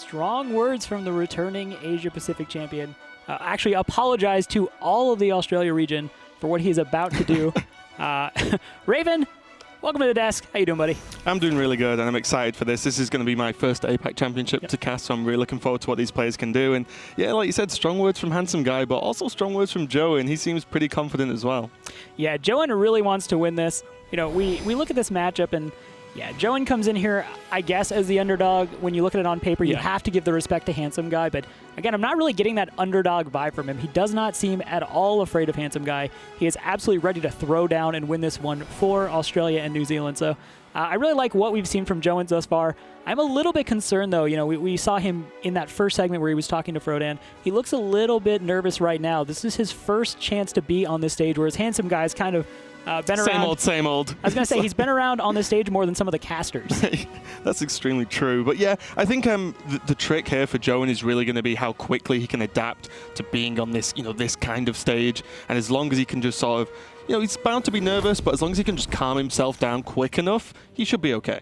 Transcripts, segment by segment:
Strong words from the returning Asia-Pacific champion. Actually, apologize to all of the Australia region for what he's about to do. Raven, welcome to the desk. How you doing, buddy? I'm doing really good, and I'm excited for this. This is going to be my first APAC Championship to cast, so I'm really looking forward to what these players can do. And yeah, like you said, strong words from Handsomeguy, but also strong words from Jowen. He seems pretty confident as well. Yeah, Jowen really wants to win this. You know, we look at this matchup, and yeah, Jowen comes in here, I guess, as the underdog. When you look at it on paper, you have to give the respect to Handsomeguy. But again, I'm not really getting that underdog vibe from him. He does not seem at all afraid of Handsomeguy. He is absolutely ready to throw down and win this one for Australia and New Zealand. So I really like what we've seen from Jowen thus far. I'm a little bit concerned, though. You know, we saw him in that first segment where he was talking to Frodan. He looks a little bit nervous right now. This is his first chance to be on this stage, whereas Handsomeguy is kind of been around. Same old. I was going to say, he's been around on the stage more than some of the casters. That's extremely true. But yeah, I think the trick here for Jowen is really going to be how quickly he can adapt to being on this, this kind of stage. And as long as he can just sort of, he's bound to be nervous, but as long as he can just calm himself down quick enough, he should be okay.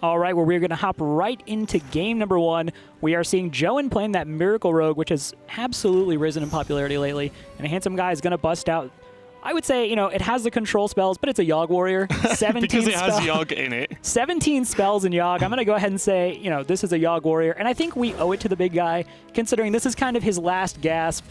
All right, well, we're going to hop right into game number one. We are seeing Jowen playing that Miracle Rogue, which has absolutely risen in popularity lately. And Handsomeguy is going to bust out, I would say, it has the control spells, but it's a Yogg warrior. 17 because it has Yogg in it. 17 spells in Yogg. I'm going to go ahead and say, this is a Yogg warrior. And I think we owe it to the big guy, considering this is kind of his last gasp,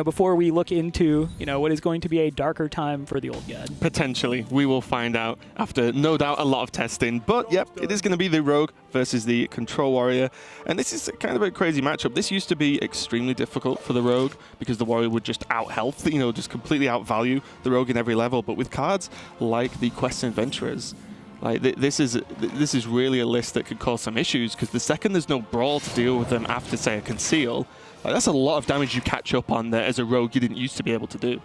before we look into, what is going to be a darker time for the old god. Potentially. We will find out after, no doubt, a lot of testing. But, yep, it is going to be the Rogue versus the Control Warrior. And this is kind of a crazy matchup. This used to be extremely difficult for the Rogue because the Warrior would just out-health, just completely outvalue the Rogue in every level. But with cards like the Quest Adventurers, like this is really a list that could cause some issues because the second there's no Brawl to deal with them after, say, a Conceal, that's a lot of damage you catch up on there as a rogue you didn't used to be able to do.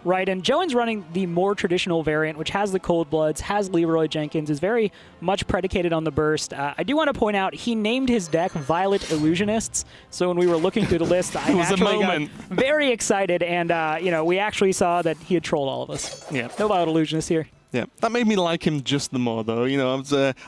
Right, and Jowen's running the more traditional variant, which has the Cold Bloods, has Leroy Jenkins, is very much predicated on the burst. I do want to point out, he named his deck Violet Illusionists, so when we were looking through the list, I actually got very excited, and we actually saw that he had trolled all of us. Yeah. No Violet Illusionists here. Yeah, that made me like him just the more, though.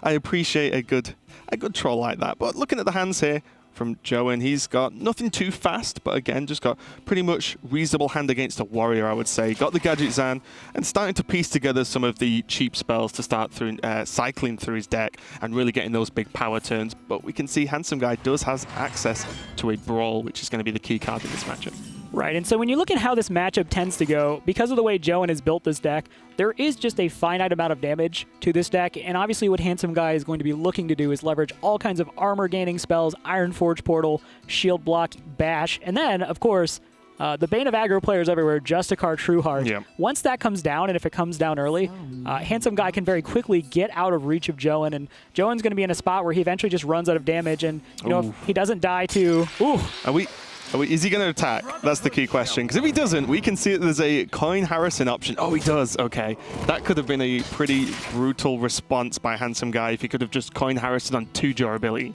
I appreciate a good troll like that. But looking at the hands here from Jowen, he's got nothing too fast, but again, just got pretty much reasonable hand against a warrior, I would say. Got the Gadget Zan and starting to piece together some of the cheap spells to start through cycling through his deck and really getting those big power turns. But we can see Handsomeguy does have access to a Brawl, which is going to be the key card in this matchup. Right, and so when you look at how this matchup tends to go, because of the way Jowen has built this deck, there is just a finite amount of damage to this deck, and obviously what Handsomeguy is going to be looking to do is leverage all kinds of armor-gaining spells, Ironforge Portal, Shield Block, Bash, and then, of course, the bane of aggro players everywhere, Justicar Trueheart. Yeah. Once that comes down, and if it comes down early, Handsomeguy can very quickly get out of reach of Jowen, and Jowen's going to be in a spot where he eventually just runs out of damage, and if he doesn't die to... Is he going to attack? That's the key question. Because if he doesn't, we can see that there's a Coin Harrison option. Oh, he does. Okay. That could have been a pretty brutal response by Handsomeguy if he could have just Coin Harrison on 2 durability.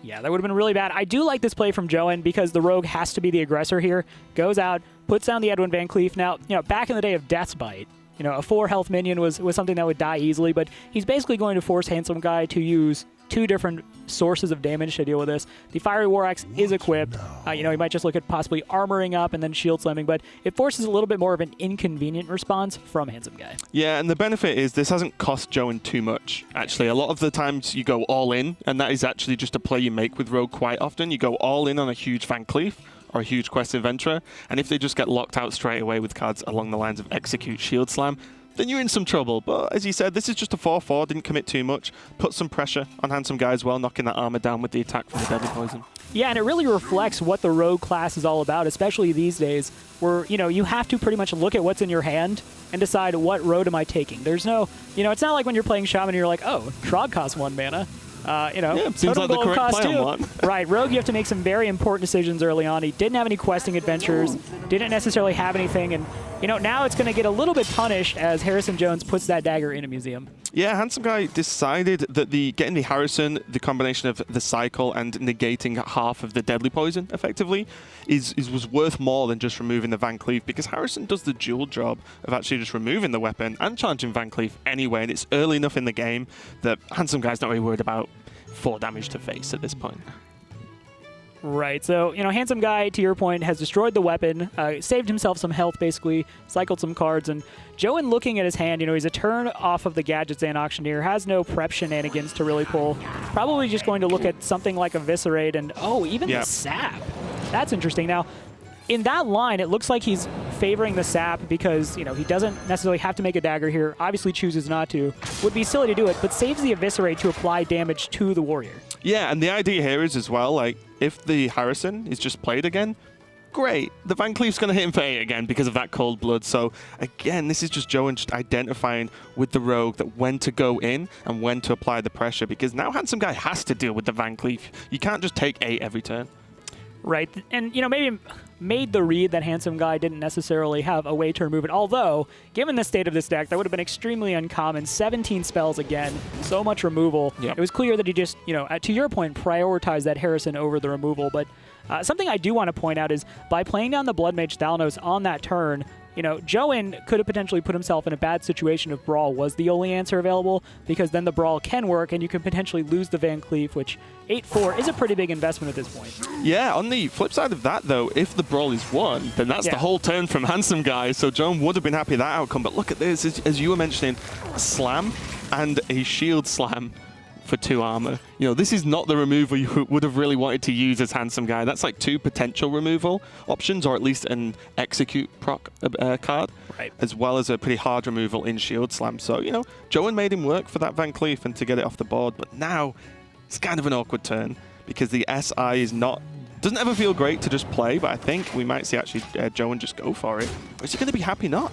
Yeah, that would have been really bad. I do like this play from Jowen because the Rogue has to be the aggressor here. Goes out, puts down the Edwin Van Cleef. Now, back in the day of Death's Bite, a 4 health minion was something that would die easily, but he's basically going to force Handsomeguy to use 2 different sources of damage to deal with this. The Fiery War Axe is equipped. He might just look at possibly armoring up and then shield slamming, but it forces a little bit more of an inconvenient response from Handsomeguy. Yeah, and the benefit is this hasn't cost Jowen too much, actually. A lot of the times you go all in, and that is actually just a play you make with Rogue quite often. You go all in on a huge Van Cleef or a huge Quest Adventurer, and if they just get locked out straight away with cards along the lines of Execute, Shield Slam, then you're in some trouble. But as you said, this is just a 4-4, didn't commit too much. Put some pressure on Handsomeguy as well, knocking that armor down with the attack from the Deadly Poison. Yeah, and it really reflects what the Rogue class is all about, especially these days, where, you have to pretty much look at what's in your hand and decide what road am I taking. There's no, it's not like when you're playing Shaman and you're like, oh, Trog costs 1 mana. Seems like the correct play on one. Right, Rogue, you have to make some very important decisions early on. He didn't have any questing adventures, didn't necessarily have anything, and now it's going to get a little bit punished as Harrison Jones puts that dagger in a museum. Yeah, Handsomeguy decided that getting the Harrison, the combination of the cycle and negating half of the Deadly Poison, effectively, was worth more than just removing the Van Cleef, because Harrison does the dual job of actually just removing the weapon and challenging Van Cleef anyway, and it's early enough in the game that Handsomeguy's not really worried about 4 damage to face at this point. Right. So, Handsomeguy, to your point, has destroyed the weapon, saved himself some health, basically, cycled some cards, and Jowen looking at his hand, he's a turn off of the Gadgets and Auctioneer, has no prep shenanigans to really pull. Probably just going to look at something like Eviscerate and, even the Sap. That's interesting. Now, in that line, it looks like he's favoring the Sap because, he doesn't necessarily have to make a dagger here, obviously chooses not to. Would be silly to do it, but saves the Eviscerate to apply damage to the warrior. Yeah, and the idea here is as well, if the Harrison is just played again, great. The Van Cleef's going to hit him for 8 again because of that cold blood. So, again, this is just Jowen just identifying with the rogue that when to go in and when to apply the pressure, because now Handsomeguy has to deal with the Van Cleef. You can't just take 8 every turn. Right, and maybe made the read that Handsomeguy didn't necessarily have a way to remove it. Although, given the state of this deck, that would have been extremely uncommon. 17 spells again, so much removal. Yep. It was clear that he just, to your point, prioritized that Harrison over the removal. But something I do want to point out is by playing down the Blood Mage Thalnos on that turn, Jowen could have potentially put himself in a bad situation if Brawl was the only answer available, because then the Brawl can work and you can potentially lose the Van Cleef, which 8-4 is a pretty big investment at this point. Yeah, on the flip side of that, though, if the Brawl is won, then that's the whole turn from Handsomeguy, so Jowen would have been happy with that outcome. But look at this, as you were mentioning, a slam and a shield slam for 2 armor. This is not the removal you would have really wanted to use as Handsomeguy. That's like 2 potential removal options, or at least an execute proc card, right, as well as a pretty hard removal in shield slam. So, Jowen made him work for that Van Cleef and to get it off the board, but now it's kind of an awkward turn because the SI is doesn't ever feel great to just play, but I think we might see actually Jowen just go for it. Or is he going to be happy not?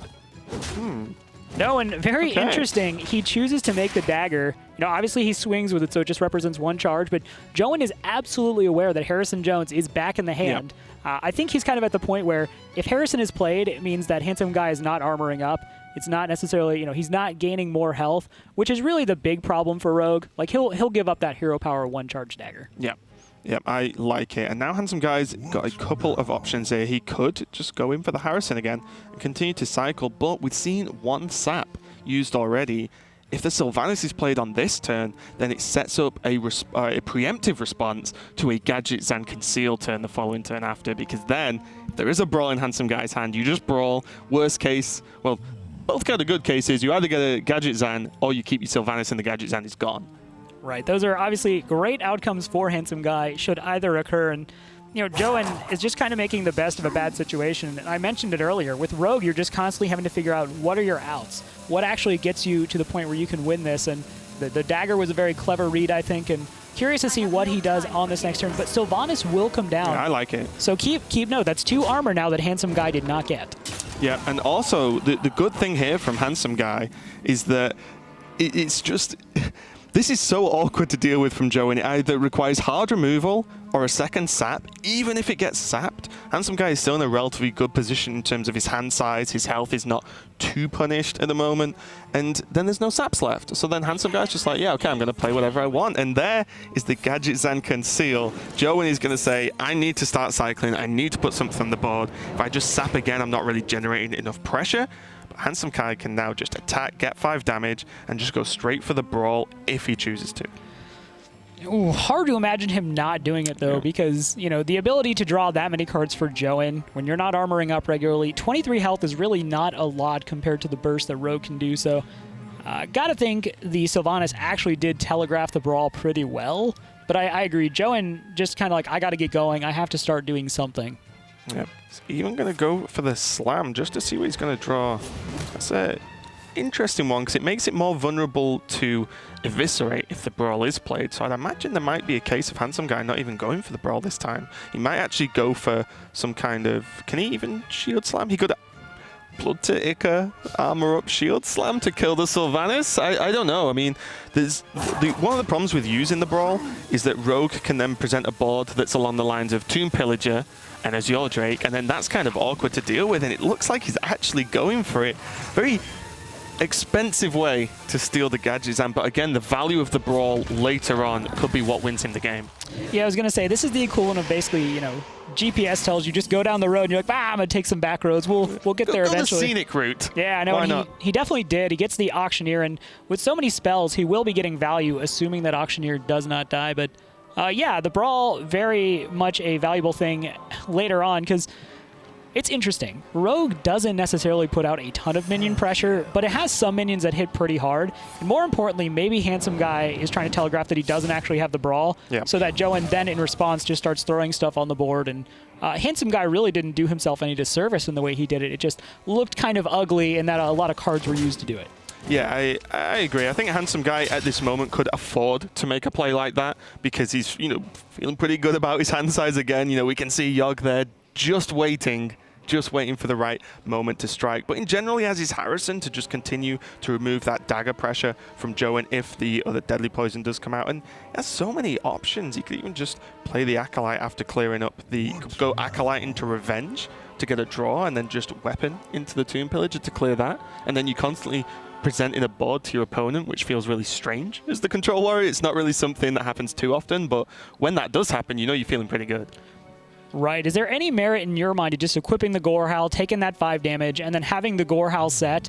No, and very interesting. He chooses to make the dagger. Obviously he swings with it, so it just represents 1 charge, but Jowen is absolutely aware that Harrison Jones is back in the hand. Yep. I think he's kind of at the point where if Harrison is played, it means that Handsomeguy is not armoring up. It's not necessarily, he's not gaining more health, which is really the big problem for Rogue. Like, he'll give up that hero power 1 charge dagger. Yeah. Yep, I like it. And now Handsomeguy got a couple of options here. He could just go in for the Harrison again and continue to cycle, but we've seen 1 sap used already. If the Sylvanas is played on this turn, then it sets up a preemptive response to a Gadgets and Conceal turn the following turn after, because then if there is a Brawl in Handsomeguy's hand, you just Brawl. Worst case, well, both kind of good cases, you either get a Gadget Zan or you keep your Sylvanas and the Gadget Zan is gone. Right, those are obviously great outcomes for Handsomeguy should either occur, and Jowen is just kind of making the best of a bad situation. And I mentioned it earlier, with Rogue, you're just constantly having to figure out what are your outs, what actually gets you to the point where you can win this, and the dagger was a very clever read, I think, and curious to see what he does on this next turn, but Sylvanas will come down. Yeah, I like it. So keep note, that's 2 armor now that Handsomeguy did not get. Yeah, and also the good thing here from Handsomeguy is that it's just... This is so awkward to deal with from Jowen. It either requires hard removal or a second sap. Even if it gets sapped, Handsomeguy is still in a relatively good position in terms of his hand size. His health is not too punished at the moment. And then there's no saps left. So then Handsomeguy is just like, yeah, okay, I'm going to play whatever I want. And there is the Gadgets and Conceal. Jowen is going to say, I need to start cycling. I need to put something on the board. If I just sap again, I'm not really generating enough pressure. Handsomeguy can now just attack, get 5 damage, and just go straight for the Brawl if he chooses to. Ooh, hard to imagine him not doing it, though, because, the ability to draw that many cards for Jowen, when you're not armoring up regularly, 23 health is really not a lot compared to the burst that Rogue can do, so gotta think the Sylvanas actually did telegraph the Brawl pretty well, but I agree, Jowen just kind of like, I gotta get going, I have to start doing something. Yep. He's even going to go for the slam just to see what he's going to draw. That's an interesting one because it makes it more vulnerable to Eviscerate if the Brawl is played. So I'd imagine there might be a case of Handsomeguy not even going for the Brawl this time. He might actually go for some kind of... Can he even shield slam? He could Blood to Ica, armor up, shield slam to kill the Sylvanas? I don't know. I mean, there's one of the problems with using the Brawl is that Rogue can then present a board that's along the lines of Tomb Pillager and Azure Drake, and then that's kind of awkward to deal with, and it looks like he's actually going for it. Very expensive way to steal the Gadgets, but again, the value of the Brawl later on could be what wins him the game. Yeah, I was going to say, this is the equivalent of basically, GPS tells you just go down the road, and you're like, I'm going to take some back roads. We'll get there eventually. Go the scenic route. Yeah, I know. Why not? He definitely did. He gets the Auctioneer, and with so many spells, he will be getting value, assuming that Auctioneer does not die, but Yeah, the Brawl, very much a valuable thing later on, because it's interesting. Rogue doesn't necessarily put out a ton of minion pressure, but it has some minions that hit pretty hard. And more importantly, maybe Handsomeguy is trying to telegraph that he doesn't actually have the Brawl, so that Jowen then in response just starts throwing stuff on the board. And Handsomeguy really didn't do himself any disservice in the way he did it. It just looked kind of ugly in that a lot of cards were used to do it. Yeah, I agree. I think Handsomeguy at this moment could afford to make a play like that because he's, feeling pretty good about his hand size again. We can see Yogg there just waiting for the right moment to strike. But in general, he has his Harrison to just continue to remove that dagger pressure from Jowen if the other deadly poison does come out. And he has so many options. He could even just play the Acolyte after clearing up go Acolyte into Revenge to get a draw, and then just Weapon into the Tomb Pillager to clear that. And then you constantly presenting a board to your opponent, which feels really strange as the Control Warrior. It's not really something that happens too often, but when that does happen, you're feeling pretty good. Right. Is there any merit in your mind to just equipping the Gorehowl, taking that 5 damage, and then having the Gorehowl set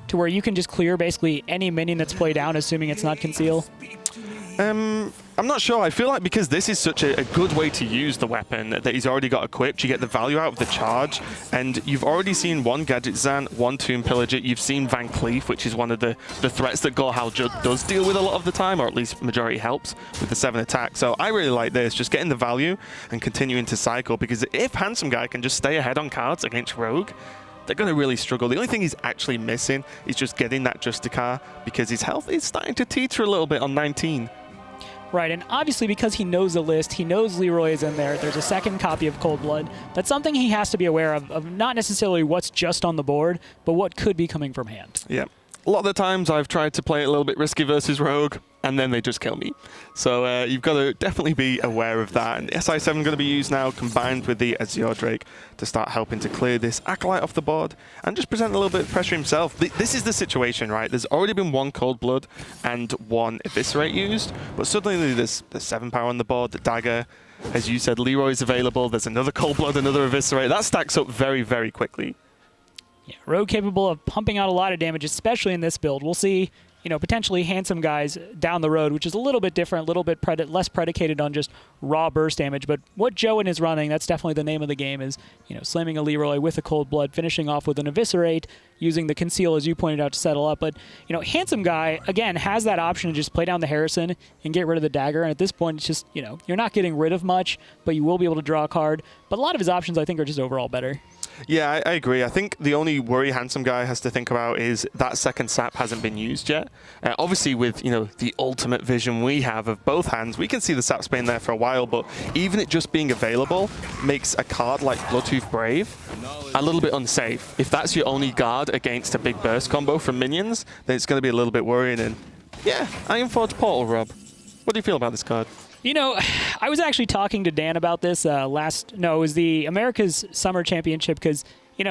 to where you can just clear basically any minion that's played down, assuming it's not Conceal? I'm not sure. I feel like because this is such a good way to use the weapon that he's already got equipped, you get the value out of the charge, and you've already seen one Gadget Zan, one Tomb Pillager, you've seen Van Cleef, which is one of the threats that Gorehowl does deal with a lot of the time, or at least majority helps with the 7 attack. So I really like this, just getting the value and continuing to cycle, because if Handsomeguy can just stay ahead on cards against Rogue, they're going to really struggle. The only thing he's actually missing is just getting that Justicar, because his health is starting to teeter a little bit on 19. Right, and obviously because he knows the list, he knows Leroy is in there, there's a second copy of Cold Blood. That's something he has to be aware of not necessarily what's just on the board, but what could be coming from hand. Yeah. A lot of the times I've tried to play it a little bit risky versus Rogue, and then they just kill me. So you've got to definitely be aware of that. And SI7 going to be used now, combined with the Azure Drake, to start helping to clear this Acolyte off the board and just present a little bit of pressure himself. This is the situation, right? There's already been 1 Cold Blood and 1 Eviscerate used, but suddenly there's 7 power on the board, the dagger. As you said, Leroy's available. There's another Cold Blood, another Eviscerate. That stacks up very, very quickly. Yeah, Rogue capable of pumping out a lot of damage, especially in this build. We'll see, potentially Handsomeguys down the road, which is a little bit different, a little bit less predicated on just raw burst damage. But what Jowen is running, that's definitely the name of the game, is, slamming a Leroy with a Cold Blood, finishing off with an Eviscerate, using the Conceal, as you pointed out, to settle up. But, Handsomeguy, again, has that option to just play down the Harrison and get rid of the dagger. And at this point, it's just, you're not getting rid of much, but you will be able to draw a card. But a lot of his options, I think, are just overall better. Yeah, I agree. I think the only worry Handsomeguy has to think about is that second sap hasn't been used yet. Obviously, with the ultimate vision we have of both hands, we can see the sap's been there for a while, but even it just being available makes a card like Bloodtooth Brave a little bit unsafe. If that's your only guard against a big burst combo from minions, then it's going to be a little bit worrying. And yeah, Ironforge Portal, Rob. What do you feel about this card? I was actually talking to Dan about this it was the America's Summer Championship, because,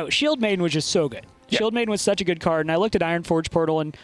Shield Maiden was just so good. Yep. Shield Maiden was such a good card, and I looked at Ironforge Portal, and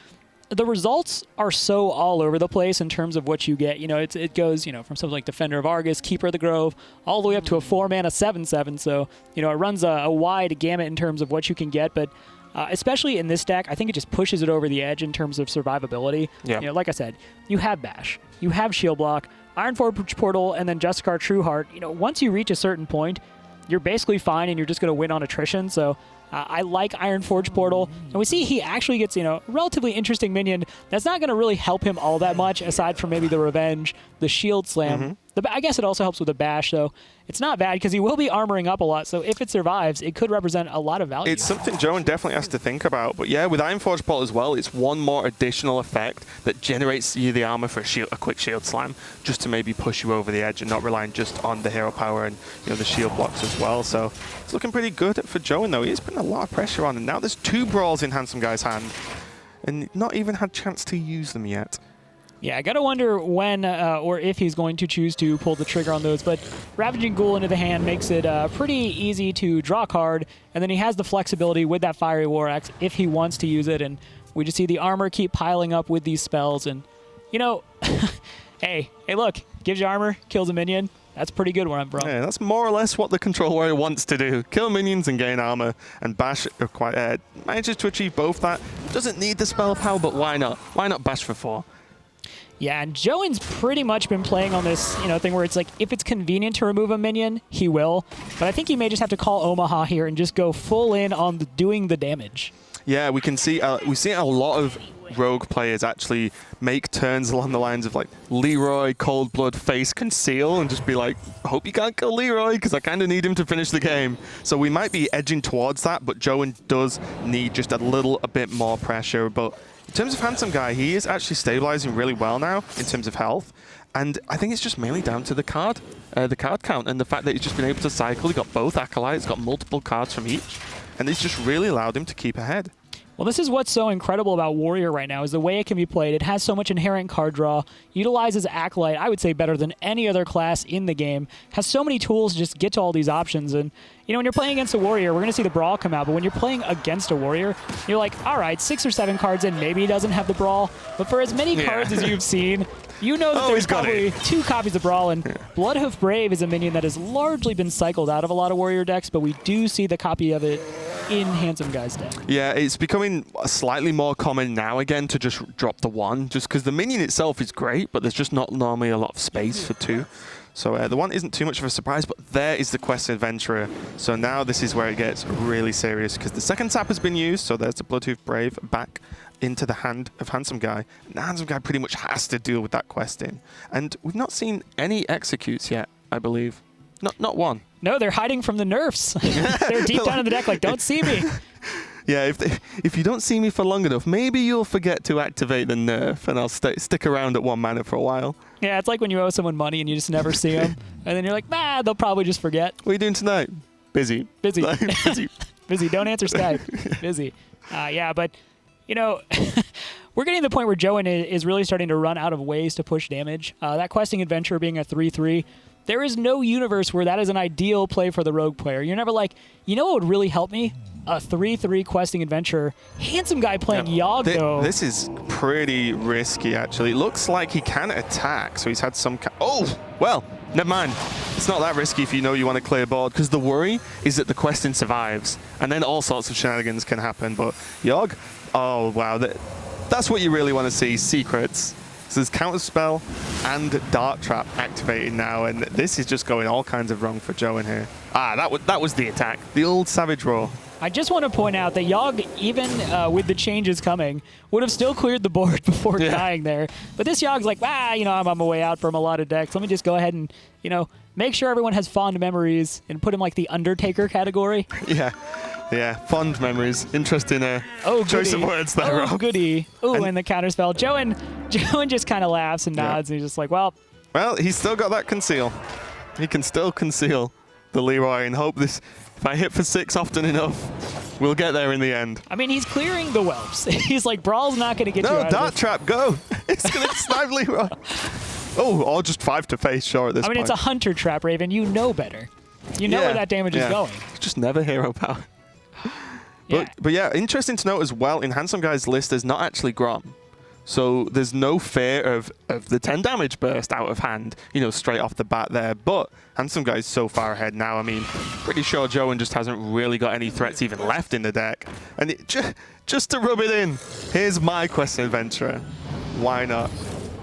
the results are so all over the place in terms of what you get. It goes, from something like Defender of Argus, Keeper of the Grove, all the way up to a 4-mana 7/7, so, it runs a wide gamut in terms of what you can get, but especially in this deck, I think it just pushes it over the edge in terms of survivability. Yeah. Like I said, you have Bash, you have Shield Block, Ironforge Portal, and then Justicar Trueheart. Once you reach a certain point, you're basically fine, and you're just going to win on attrition. So I like Ironforge Portal, and we see he actually gets, a relatively interesting minion that's not going to really help him all that much, aside from maybe the Revenge, the Shield Slam. I guess it also helps with the Bash, so it's not bad, because he will be armoring up a lot, so if it survives, it could represent a lot of value. It's something Jowen definitely has to think about, but yeah, with Ironforge Portal as well, it's one more additional effect that generates you the armor for a quick Shield Slam, just to maybe push you over the edge and not relying just on the hero power and the shield blocks as well. So it's looking pretty good for Jowen, though. He's putting a lot of pressure on, and now there's 2 Brawls in Handsomeguy's hand, and not even had a chance to use them yet. Yeah, I gotta wonder when or if he's going to choose to pull the trigger on those, but Ravaging Ghoul into the hand makes it pretty easy to draw a card, and then he has the flexibility with that Fiery War Axe if he wants to use it, and we just see the armor keep piling up with these spells, and, hey, look, gives you armor, kills a minion. That's pretty good where I'm from. Yeah, that's more or less what the Control Warrior wants to do. Kill minions and gain armor, and Bash manages to achieve both that. Doesn't need the spell power, but why not? Why not Bash for 4? Yeah, and Jowen's pretty much been playing on this, thing where it's like, if it's convenient to remove a minion, he will. But I think he may just have to call Omaha here and just go full in on doing the damage. Yeah, we can see we see a lot of rogue players actually make turns along the lines of like Leroy, Cold Blood, Face, Conceal, and just be like, I hope you can't kill Leroy because I kind of need him to finish the game. So we might be edging towards that, but Jowen does need just a bit more pressure. But in terms of Handsomeguy, he is actually stabilizing really well now in terms of health. And I think it's just mainly down to the card count and the fact that he's just been able to cycle. He got both Acolytes, got multiple cards from each, and it's just really allowed him to keep ahead. Well, this is what's so incredible about Warrior right now, is the way it can be played. It has so much inherent card draw, utilizes Acolyte, I would say better than any other class in the game, has so many tools to just get to all these options. And, when you're playing against a Warrior, we're going to see the Brawl come out, but when you're playing against a Warrior, you're like, all right, 6 or 7 cards in, maybe he doesn't have the Brawl, but for as many cards as you've seen, that there's probably 2 copies of Brawl, and Bloodhoof Brave is a minion that has largely been cycled out of a lot of Warrior decks, but we do see the copy of it in Handsomeguy's deck. Yeah, it's becoming slightly more common now again to just drop the 1, just because the minion itself is great, but there's just not normally a lot of space for 2. So the 1 isn't too much of a surprise, but there is the Quest Adventurer. So now this is where it gets really serious, because the second tap has been used, so there's the Bloodhoof Brave back into the hand of Handsomeguy. Now Handsomeguy pretty much has to deal with that quest in. And we've not seen any executes yet, I believe. Not one. No, they're hiding from the nerfs. They're deep down in the deck like, don't see me. Yeah, if you don't see me for long enough, maybe you'll forget to activate the nerf, and I'll stick around at 1 mana for a while. Yeah, it's like when you owe someone money and you just never see them, and then you're like, they'll probably just forget. What are you doing tonight? Busy. Busy. Busy. Busy. Don't answer Skype. Busy. Yeah, but, we're getting to the point where Jowen is really starting to run out of ways to push damage. That Questing Adventure being a 3/3, there is no universe where that is an ideal play for the rogue player. You're never like, what would really help me? A 3/3 Questing Adventure. Handsomeguy playing Yogg, though. This is pretty risky, actually. It looks like he can attack, so he's had some... Oh, well, never mind. It's not that risky if you know you want to clear board, because the worry is that the questing survives, and then all sorts of shenanigans can happen. But Yogg, oh, wow. That's what you really want to see, secrets. So there's Counterspell and Dart Trap activated now, and this is just going all kinds of wrong for Jowen here. That was the attack. The old Savage Roar. I just want to point out that Yogg, even with the changes coming, would have still cleared the board before dying there. But this Yogg's like, I'm on my way out from a lot of decks. Let me just go ahead and, make sure everyone has fond memories and put him like the Undertaker category. Yeah, fond memories. Interesting choice of words there, Rob. Oh, goody. Oh, and the counterspell. Jowen just kind of laughs and nods, and he's just like, well, he's still got that conceal. He can still conceal the Leroy and hope this... If I hit for 6 often enough, we'll get there in the end. I mean, he's clearing the whelps. He's like, Brawl's not going to get you out Dart of this. Trap, go. It's going to snipe Leroy. Oh, or just 5 to face, sure, at this point. It's a Hunter Trap, Raven. You know better. You know where that damage is going. Just never hero power. But yeah, interesting to note as well, in Handsomeguy's list, there's not actually Grom. So there's no fear of the 10 damage burst out of hand, straight off the bat there. But Handsomeguy's so far ahead now. I mean, pretty sure Jowen just hasn't really got any threats even left in the deck. And just to rub it in, here's my Questing Adventurer. Why not?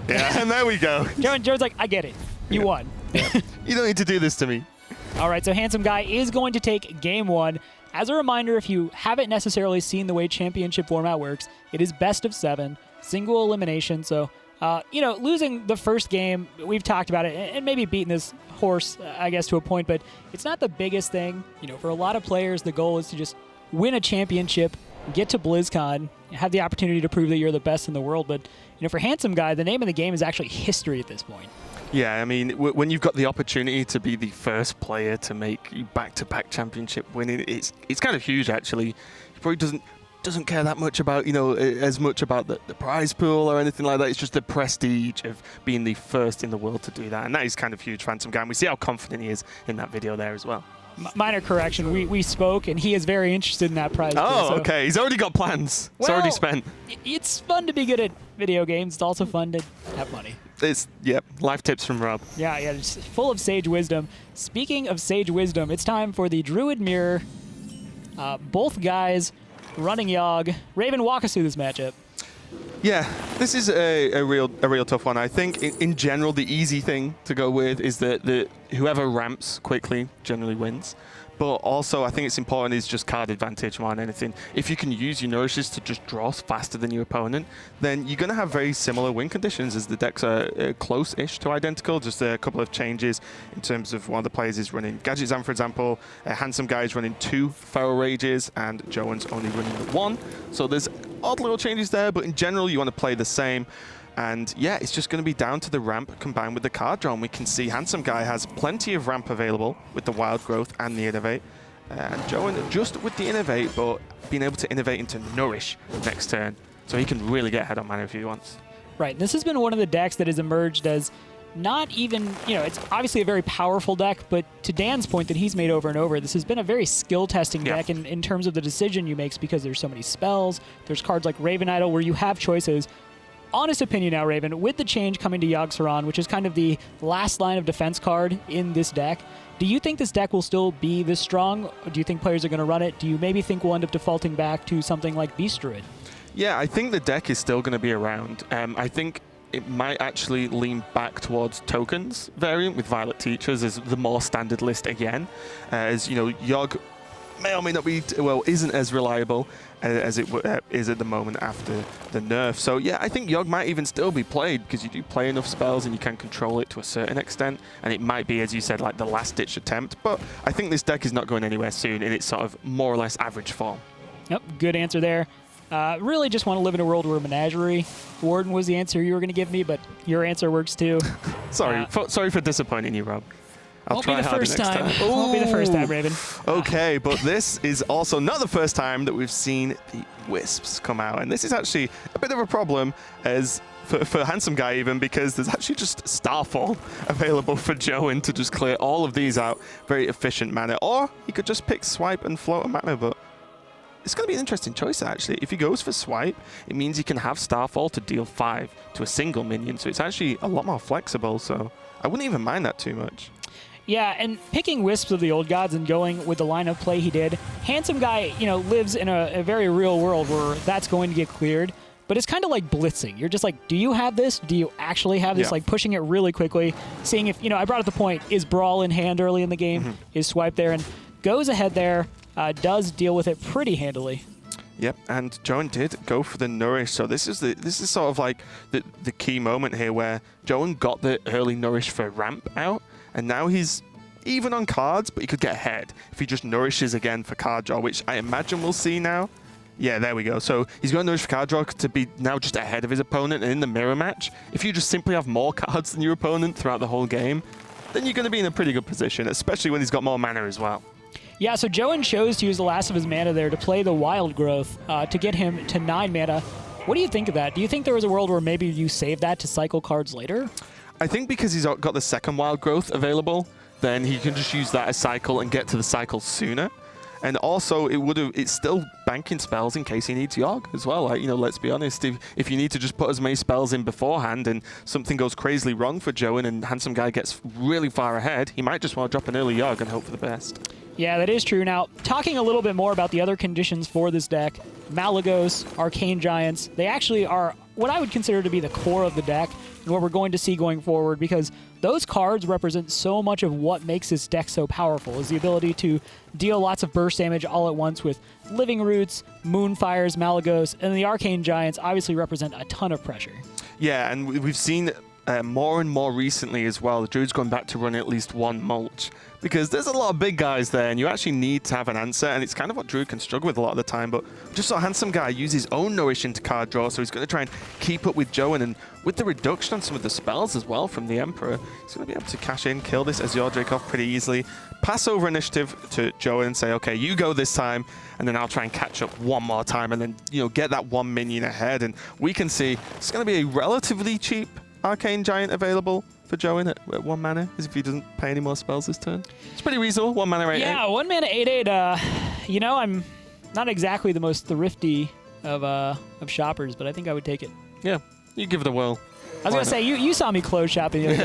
Yeah, and there we go. Jowen's like, I get it. You won. You don't need to do this to me. All right, so Handsomeguy is going to take game 1. As a reminder, if you haven't necessarily seen the way championship format works, it is best of 7. Single elimination, so, losing the first game, we've talked about it, and maybe beating this horse, I guess, to a point, but it's not the biggest thing. For a lot of players, the goal is to just win a championship, get to BlizzCon, have the opportunity to prove that you're the best in the world, but, for Handsomeguy, the name of the game is actually history at this point. Yeah, I mean, when you've got the opportunity to be the first player to make back-to-back championship winning, it's kind of huge, actually. He probably doesn't care that much about, as much about the prize pool or anything like that. It's just the prestige of being the first in the world to do that. And that is kind of huge for Handsomeguy. And we see how confident he is in that video there as well. Minor correction. We spoke, and he is very interested in that prize pool. Oh, okay. He's already got plans. It's already spent. It's fun to be good at video games. It's also fun to have money. Life tips from Rob. Yeah, it's full of sage wisdom. Speaking of sage wisdom, it's time for the Druid Mirror. Both guys running Yogg. Raven, walk us through this matchup. Yeah, this is a real tough one. I think in general the easy thing to go with is that whoever ramps quickly generally wins. But also I think it's important is just card advantage more than anything. If you can use your nourishes to just draw faster than your opponent, then you're going to have very similar win conditions as the decks are close-ish to identical. Just a couple of changes in terms of one of the players is running Gadget Zam, for example. Handsomeguy is running 2 Feral Rages and Jowen's only running 1. So there's odd little changes there, but in general you want to play the same. And yeah, it's just going to be down to the ramp combined with the card draw. And we can see Handsomeguy has plenty of ramp available with the Wild Growth and the Innovate. And Jowen just with the Innovate, but being able to innovate into Nourish next turn. So he can really get ahead on mana if he wants. Right, this has been one of the decks that has emerged as not even, it's obviously a very powerful deck, but to Dan's point that he's made over and over, this has been a very skill-testing deck in terms of the decision you make because there's so many spells. There's cards like Raven Idol where you have choices. Honest opinion now, Raven, with the change coming to Yogg-Saron, which is kind of the last line of defense card in this deck, do you think this deck will still be this strong? Do you think players are going to run it? Do you maybe think we'll end up defaulting back to something like Beast Druid? Yeah, I think the deck is still going to be around. I think it might actually lean back towards tokens variant with Violet Teachers as the more standard list again. As you know, Yogg may or may not be, well, isn't as reliable as it is at the moment after the nerf. So yeah, I think Yogg might even still be played because you do play enough spells and you can control it to a certain extent. And it might be, as you said, like the last-ditch attempt. But I think this deck is not going anywhere soon in its sort of more or less average form. Yep, good answer there. Really just want to live in a world where Menagerie Warden was the answer you were going to give me, but your answer works too. Sorry for disappointing you, Rob. I'll try harder next time. Won't be the first time, Raven. Okay, but this is also not the first time that we've seen the Wisps come out. And this is actually a bit of a problem as for Handsomeguy even, because there's actually just Starfall available for Jowen to just clear all of these out. Very efficient manner. Or he could just pick Swipe and float a mana, but it's going to be an interesting choice, actually. If he goes for Swipe, it means he can have Starfall to deal 5 to a single minion. So it's actually a lot more flexible, so I wouldn't even mind that too much. Yeah, and picking Wisps of the Old Gods and going with the line of play he did, Handsomeguy, lives in a very real world where that's going to get cleared, but it's kind of like blitzing. You're just like, do you have this? Do you actually have this? Yeah. Like pushing it really quickly, seeing if, I brought up the point, is Brawl in hand early in the game? Is Swipe there? And goes ahead there, does deal with it pretty handily. Yep, and Jowen did go for the Nourish, so this is sort of like the key moment here where Jowen got the early Nourish for ramp out, and now he's even on cards, but he could get ahead if he just Nourishes again for card draw, which I imagine we'll see now. Yeah, there we go. So he's going to Nourish for card draw to be now just ahead of his opponent, and in the mirror match, if you just simply have more cards than your opponent throughout the whole game, then you're going to be in a pretty good position, especially when he's got more mana as well. Yeah, so Jowen chose to use the last of his mana there to play the Wild Growth to get him to 9 mana. What do you think of that? Do you think there was a world where maybe you save that to cycle cards later? I think because he's got the second Wild Growth available, then he can just use that as cycle and get to the cycle sooner. And also, it's still banking spells in case he needs Yogg as well. Like, let's be honest, if you need to just put as many spells in beforehand and something goes crazily wrong for Jowen and Handsomeguy gets really far ahead, he might just want to drop an early Yogg and hope for the best. Yeah, that is true. Now, talking a little bit more about the other conditions for this deck, Malygos, Arcane Giants, they actually are what I would consider to be the core of the deck and what we're going to see going forward, because those cards represent so much of what makes this deck so powerful, is the ability to deal lots of burst damage all at once with Living Roots, Moonfires, Malygos, and the Arcane Giants obviously represent a ton of pressure. Yeah, and we've seen more and more recently as well, the Druid's going back to run at least one mulch, because there's a lot of big guys there and you actually need to have an answer, and it's kind of what Druid can struggle with a lot of the time. But just saw Handsomeguy use his own Nourish into card draw, so he's going to try and keep up with Jowen, and with the reduction on some of the spells as well from the Emperor, he's going to be able to cash in, kill this Azure Drake off pretty easily, pass over initiative to Jowen and say, okay, you go this time, and then I'll try and catch up one more time, and then get that one minion ahead. And we can see it's going to be a relatively cheap Arcane Giant available for Jowen at 1 mana, as if he doesn't pay any more spells this turn. It's pretty reasonable, 1 mana 8/8. Yeah, 1 mana 8/8. I'm not exactly the most thrifty of shoppers, but I think I would take it. Yeah, you give it a whirl. I was gonna say you saw me close shopping the other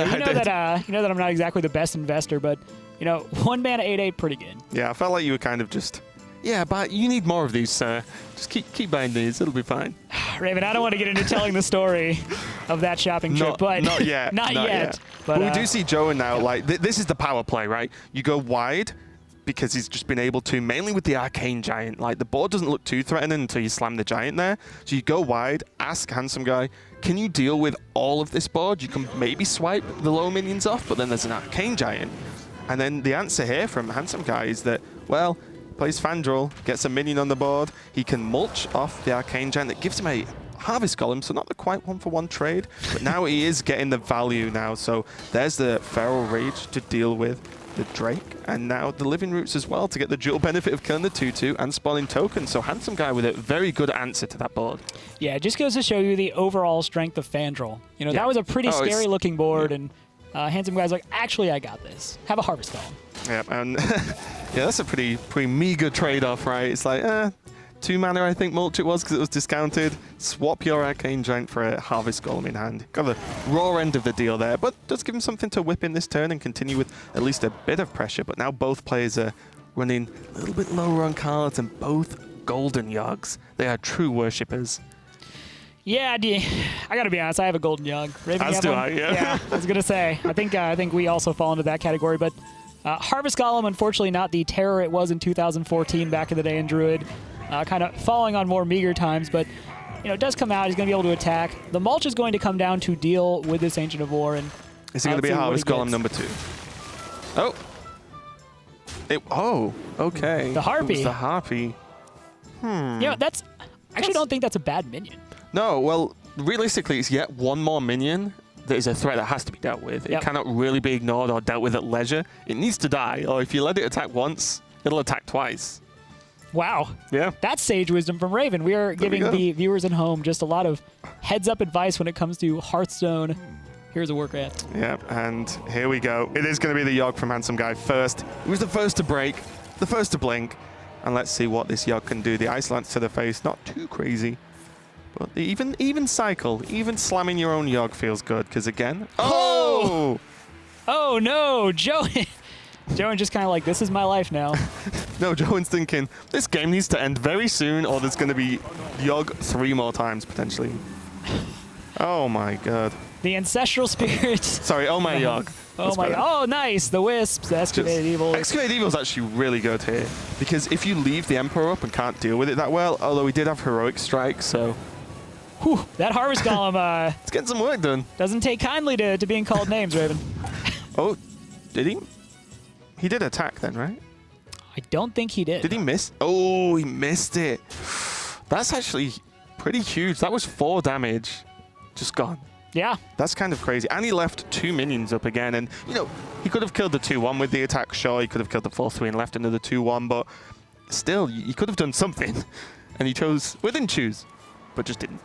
day. You know that I'm not exactly the best investor, but 1 mana 8/8, pretty good. Yeah, I felt like you were kind of just, yeah, but you need more of these, sir. Just keep buying these, it'll be fine. Raven, I don't want to get into telling the story of that shopping trip, but not yet. not yet. But we do see Jowen now. Like this is the power play, right? You go wide because he's just been able to, mainly with the Arcane Giant. Like the board doesn't look too threatening until you slam the Giant there. So you go wide, ask Handsomeguy, can you deal with all of this board? You can maybe swipe the low minions off, but then there's an Arcane Giant. And then the answer here from Handsomeguy is that, well, plays Fandral, gets a minion on the board. He can mulch off the Arcane Giant. That gives him a Harvest Golem, so not the quite one-for-one trade. But now he is getting the value now. So there's the Feral Rage to deal with the Drake. And now the Living Roots as well to get the dual benefit of killing the 2/2 and spawning tokens. So Handsomeguy with a very good answer to that board. Yeah, it just goes to show you the overall strength of Fandral. You know, that was a pretty scary-looking board, and Handsomeguy's like, actually, I got this. Have a Harvest Golem. Yeah, and yeah, that's a pretty meager trade-off, right? It's like, 2 mana, I think, mulch it was because it was discounted. Swap your Arcane Giant for a Harvest Golem in hand. Got the raw end of the deal there, but does give him something to whip in this turn and continue with at least a bit of pressure. But now both players are running a little bit lower on cards and both golden Yogs. They are true worshippers. Yeah, I gotta be honest. I have a golden Yogg. Raven, As do I, yeah. Yeah, I was gonna say. I think we also fall into that category. But Harvest Golem, unfortunately, not the terror it was in 2014 back in the day in Druid. Kind of falling on more meager times, but you know, it does come out. He's gonna be able to attack. The mulch is going to come down to deal with this Ancient of War. And is it gonna be a Harvest Golem number 2? Oh. Oh. Okay. The Harpy. It was the Harpy. Yeah, that's. I actually don't think that's a bad minion. No, well, realistically, it's yet one more minion that is a threat that has to be dealt with. It cannot really be ignored or dealt with at leisure. It needs to die, or if you let it attack once, it'll attack twice. Wow. Yeah. That's sage wisdom from Raven. We are giving the viewers at home just a lot of heads-up advice when it comes to Hearthstone. Here's a work at. Yeah, and here we go. It is going to be the Yogg from Handsomeguy first. He was the first to break, the first to blink, and let's see what this Yogg can do. The Ice Lance to the face, not too crazy. But the even cycle, even slamming your own Yogg feels good, because again... Oh! Oh, no! Jowen just kind of like, this is my life now. No, Jowen's thinking, this game needs to end very soon, or there's going to be Yogg 3 more times, potentially. Oh, my God. The Ancestral Spirits. Sorry, oh, my Yogg. Oh, my God. Oh, nice. The Wisps, the Excavated Evil. Excavated Evil is actually really good here, because if you leave the Emperor up and can't deal with it that well, although he did have Heroic Strike, so... Whew, that Harvest Golem it's getting some work done. Doesn't take kindly to being called names, Raven. Oh, did he? He did attack then, right? I don't think he did. Did he miss? Oh, he missed it. That's actually pretty huge. That was 4 damage. Just gone. Yeah. That's kind of crazy. And he left 2 minions up again. And, you know, he could have killed the 2-1 with the attack. Sure, he could have killed the 4-3 and left another 2-1. But still, he could have done something. And he chose, well, didn't choose, but just didn't.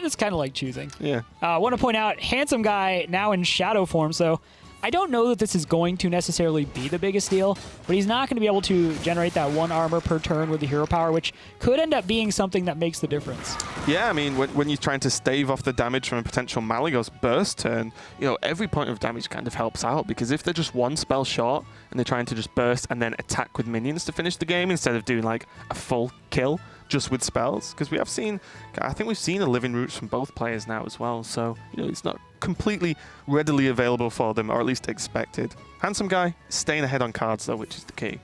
It's kind of like choosing. Yeah. I want to point out, Handsomeguy now in shadow form, so I don't know that this is going to necessarily be the biggest deal, but he's not going to be able to generate that 1 armor per turn with the hero power, which could end up being something that makes the difference. Yeah, I mean, when you're trying to stave off the damage from a potential Malygos burst turn, you know, every point of damage kind of helps out, because if they're just 1 spell short and they're trying to just burst and then attack with minions to finish the game instead of doing like a full kill just with spells, because we have seen, I think we've seen a Living Roots from both players now as well, so, you know, it's not completely readily available for them, or at least expected. Handsomeguy staying ahead on cards though, which is the key.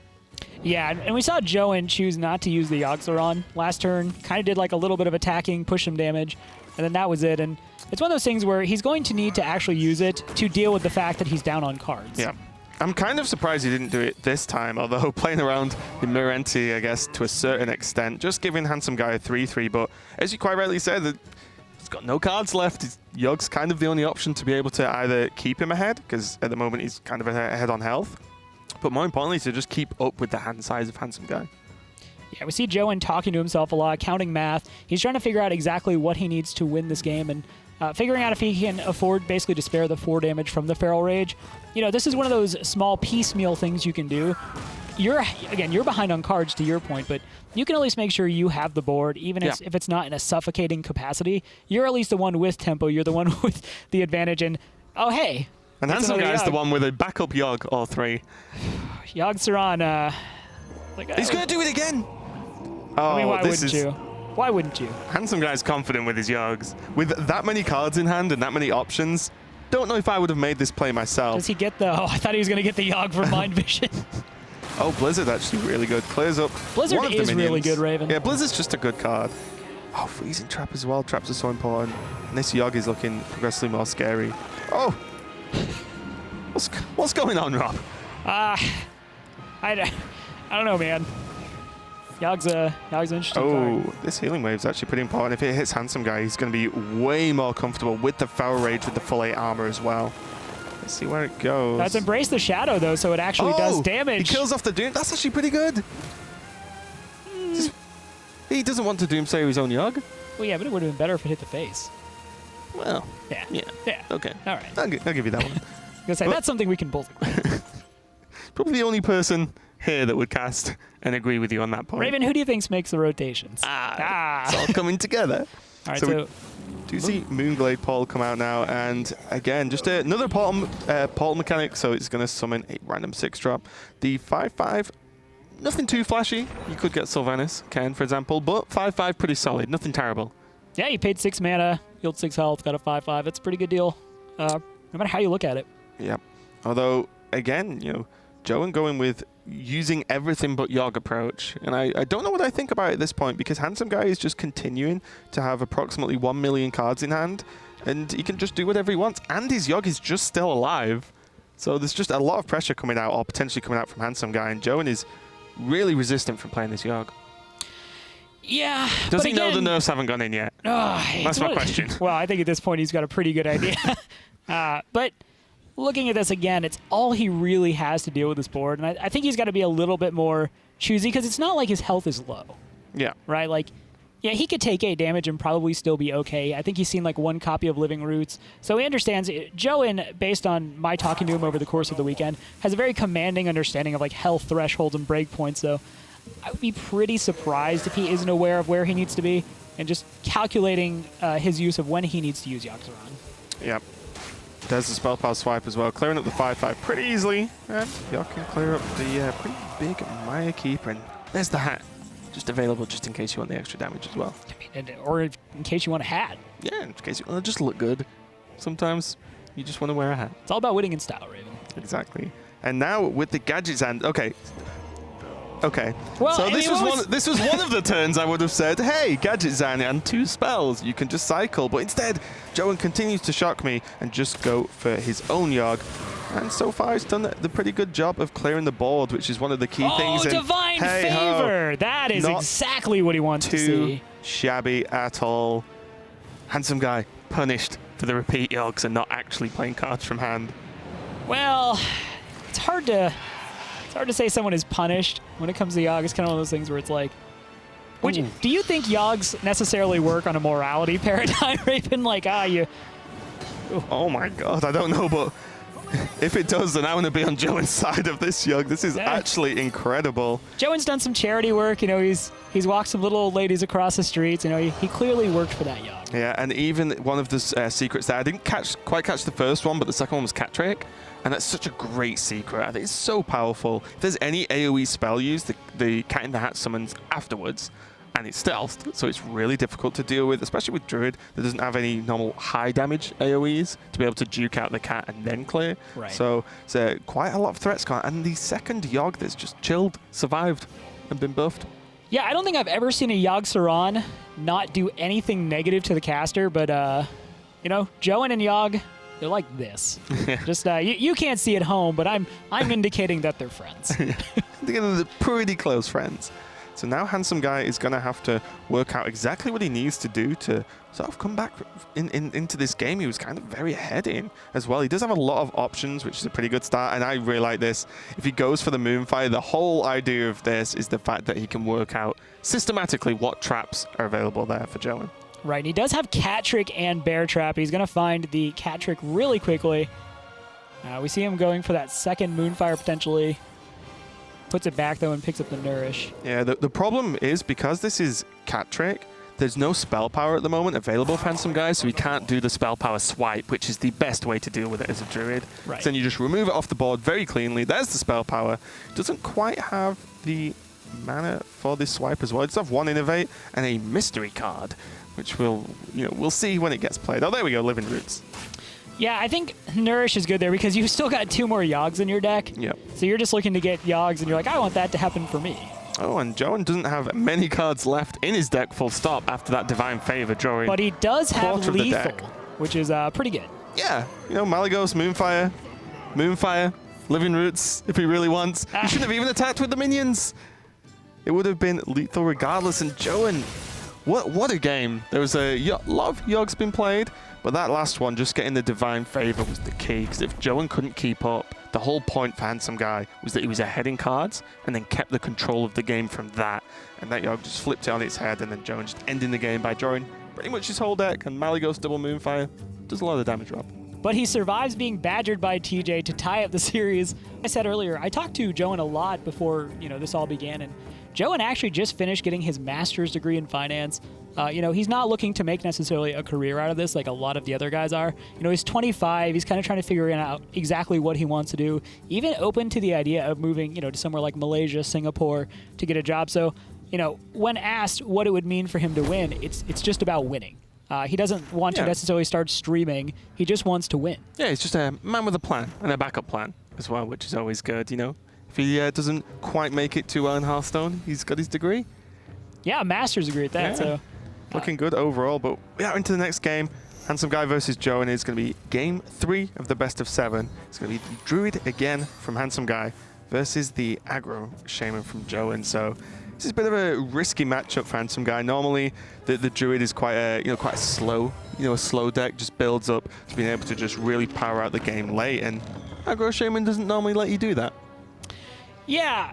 Yeah, and we saw Jowen choose not to use the Yogg-Saron last turn, kind of did like a little bit of attacking, push some damage, and then that was it, and it's one of those things where he's going to need to actually use it to deal with the fact that he's down on cards. Yeah. I'm kind of surprised he didn't do it this time, although playing around in Mirenti, I guess, to a certain extent, just giving Handsomeguy a 3-3, but as you quite rightly said, he's got no cards left. Yogg's kind of the only option to be able to either keep him ahead, because at the moment he's kind of ahead on health, but more importantly, to just keep up with the hand size of Handsomeguy. Yeah, we see Jowen talking to himself a lot, counting math. He's trying to figure out exactly what he needs to win this game, and figuring out if he can afford basically to spare the 4 damage from the Feral Rage. You know, this is one of those small piecemeal things you can do. You're behind on cards to your point, but you can at least make sure you have the board, even if it's not in a suffocating capacity. You're at least the one with tempo. You're the one with the advantage. And, oh, hey. And Handsomeguy is the one with a backup Yogg or 3. Yogg-Saron. He's going to do it again. I mean, why wouldn't you? Why wouldn't you? Handsomeguy confident with his Yogs. With that many cards in hand and that many options, don't know if I would have made this play myself. Does he get the... Oh, I thought he was going to get the Yogg for Mind Vision. Oh, Blizzard actually really good. Clears up Blizzard one of the is minions. really good, Raven. Yeah, Blizzard's just a good card. Oh, Freezing Trap as well. Traps are so important. And this Yogg is looking progressively more scary. Oh! What's going on, Rob? I don't know, man. Yogg's an interesting card. This Healing Wave's actually pretty important. If it hits Handsomeguy, he's going to be way more comfortable with the Foul Rage with the full 8 armor as well. Let's see where it goes. That's Embrace the Shadow, though, so it actually does damage. He kills off the Doom. That's actually pretty good. He doesn't want to Doomsayer his own Yogg. Well, yeah, but it would have been better if it hit the face. Well, yeah. Okay. All right. I'll give you that one. I was gonna say, that's something we can both agree on. Probably the only person here that would cast and agree with you on that point. Raven, who do you think makes the rotations? It's all coming together. All right, so we do see Moonglade Portal come out now, and again, just another portal mechanic, so it's going to summon a random 6-drop. The 5/5, nothing too flashy. You could get Sylvanas, Ken, for example, but 5/5 pretty solid, nothing terrible. Yeah, you paid 6 mana, healed 6 health, got a 5/5. It's a pretty good deal, no matter how you look at it. Yep. Although, again, Jowen going with using everything but Yogg approach. And I don't know what I think about it at this point, because Handsomeguy is just continuing to have approximately 1 million cards in hand, and he can just do whatever he wants. And his Yogg is just still alive. So there's just a lot of pressure coming out, or potentially coming out from Handsomeguy, and Jowen is really resistant from playing this Yogg. Yeah. Does he know the nerfs haven't gone in yet? That's my question. Well, I think at this point he's got a pretty good idea. But looking at this again, it's all he really has to deal with this board. And I think he's got to be a little bit more choosy, because it's not like his health is low. Yeah. Right? Like, yeah, he could take 8 damage and probably still be okay. I think he's seen like 1 copy of Living Roots. So he understands. Jowen, based on my talking to him over the course of the weekend, has a very commanding understanding of like health thresholds and breakpoints. So I would be pretty surprised if he isn't aware of where he needs to be and just calculating his use of when he needs to use Yogg-Saron. Yep. There's the Spell Power swipe as well, clearing up the 5/5 pretty easily. And Yogg can clear up the pretty big Maya Keeper. And there's the hat. Just available just in case you want the extra damage as well. Or in case you want a hat. Yeah, in case you want to just look good. Sometimes you just want to wear a hat. It's all about winning in style, Raven. Exactly. And now with the gadgets and okay. Well, so this was one of the turns I would have said, hey, Gadget Zan and 2 spells. You can just cycle. But instead, Jowen continues to shock me and just go for his own Yogg. And so far, he's done the pretty good job of clearing the board, which is one of the key things. Oh, Divine Favor! That is exactly what he wants to see. Too shabby at all. Handsomeguy punished for the repeat Yoggs and not actually playing cards from hand. Well, it's hard to say someone is punished when it comes to Yogg. It's kind of one of those things where it's like, do you think Yoggs necessarily work on a morality paradigm, Raven? Like, you... Ooh. Oh my god, I don't know, but if it does, then I want to be on Jowen's side of this Yogg. This is actually incredible. Jowen's done some charity work. He's walked some little old ladies across the streets. He clearly worked for that Yogg. Yeah, and even one of the secrets there, I didn't quite catch the first one, but the second one was Cat Trick. And that's such a great secret. I think it's so powerful. If there's any AoE spell used, the Cat in the Hat summons afterwards, and it's stealthed, so it's really difficult to deal with, especially with Druid that doesn't have any normal high damage AoEs to be able to duke out the cat and then clear. Right. So it's quite a lot of threats gone. And the second Yogg that's just chilled, survived, and been buffed. Yeah, I don't think I've ever seen a Yogg-Saron not do anything negative to the caster, but Jowen and Yogg, they're like this. Just you can't see at home, but I'm indicating that they're friends. They're pretty close friends. So now Handsomeguy is going to have to work out exactly what he needs to do to sort of come back into this game. He was kind of very ahead in as well. He does have a lot of options, which is a pretty good start, and I really like this. If he goes for the Moonfire, the whole idea of this is the fact that he can work out systematically what traps are available there for Jowen. Right, and he does have Cat Trick and Bear Trap. He's going to find the Cat Trick really quickly. We see him going for that second Moonfire potentially. Puts it back, though, and picks up the Nourish. Yeah, the problem is, because this is Cat Trick, there's no spell power at the moment available for Handsomeguy, so he can't do the spell power swipe, which is the best way to deal with it as a Druid. Right. So then you just remove it off the board very cleanly. There's the spell power. Doesn't quite have the mana for this swipe as well. It's have 1 Innovate and a Mystery card, which we'll see when it gets played. Oh, there we go, Living Roots. Yeah, I think Nourish is good there because you've still got 2 more Yogs in your deck. Yep. So you're just looking to get Yogs, and you're like, I want that to happen for me. Oh, and Jowen doesn't have many cards left in his deck, full stop, after that Divine Favor drawing. But he does have Lethal, which is pretty good. Yeah, Malygos, Moonfire, Living Roots, if he really wants. He shouldn't have even attacked with the minions. It would have been lethal regardless, and Jowen, what a game. There was a lot of Yogs been played, but that last one, just getting the Divine Favor was the key, because if Jowen couldn't keep up, the whole point for Handsomeguy was that he was ahead in cards and then kept the control of the game from that. And that Yogg just flipped it on its head, and then Jowen just ending the game by drawing pretty much his whole deck. And Malygos double Moonfire does a lot of damage, Rob. But he survives being badgered by TJ to tie up the series. I said earlier, I talked to Jowen a lot before this all began, and Jowen actually just finished getting his master's degree in finance. He's not looking to make necessarily a career out of this like a lot of the other guys are. He's 25. He's kind of trying to figure out exactly what he wants to do. Even open to the idea of moving, to somewhere like Malaysia, Singapore to get a job. So, when asked what it would mean for him to win, it's just about winning. He doesn't want to necessarily start streaming. He just wants to win. Yeah, he's just a man with a plan and a backup plan as well, which is always good, If he doesn't quite make it too well in Hearthstone, he's got his degree. Yeah, a master's degree at that. Yeah. So looking good overall, but we are into the next game. Handsomeguy versus Jowen is going to be game 3 of the best of 7. It's going to be the Druid again from Handsomeguy versus the aggro Shaman from Jowen. So this is a bit of a risky matchup for Handsomeguy. Normally, the Druid is quite a slow, a slow deck, just builds up to being able to just really power out the game late, and aggro Shaman doesn't normally let you do that. Yeah,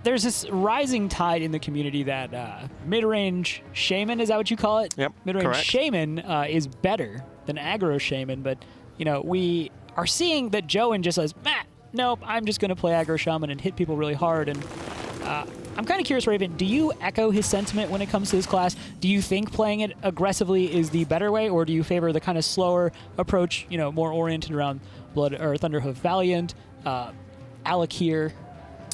there's this rising tide in the community that mid-range Shaman, is that what you call it? Yep, mid-range correct. Shaman is better than aggro Shaman, but we are seeing that Jowen just says, nope, I'm just going to play aggro Shaman and hit people really hard. And I'm kind of curious, Raven, do you echo his sentiment when it comes to this class? Do you think playing it aggressively is the better way, or do you favor the kind of slower approach, more oriented around Blood or Thunderhoof Valiant, Alakir?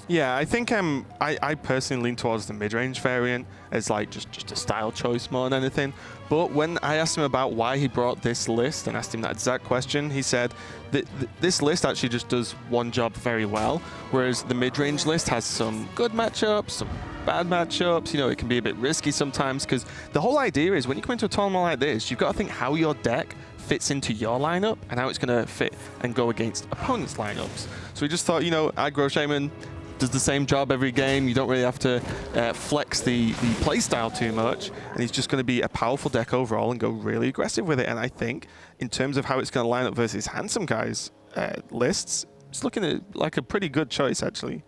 Yeah, I think I personally lean towards the mid-range variant as like just a style choice more than anything. But when I asked him about why he brought this list and asked him that exact question, he said that this list actually just does one job very well, whereas the mid-range list has some good matchups, some bad matchups. It can be a bit risky sometimes, because the whole idea is when you come into a tournament like this, you've got to think how your deck fits into your lineup and how it's going to fit and go against opponents' lineups. So we just thought, aggro Shaman does the same job every game. You don't really have to flex the play style too much, and he's just going to be a powerful deck overall and go really aggressive with it. And I think in terms of how it's going to line up versus Handsomeguys lists, it's looking like a pretty good choice, actually.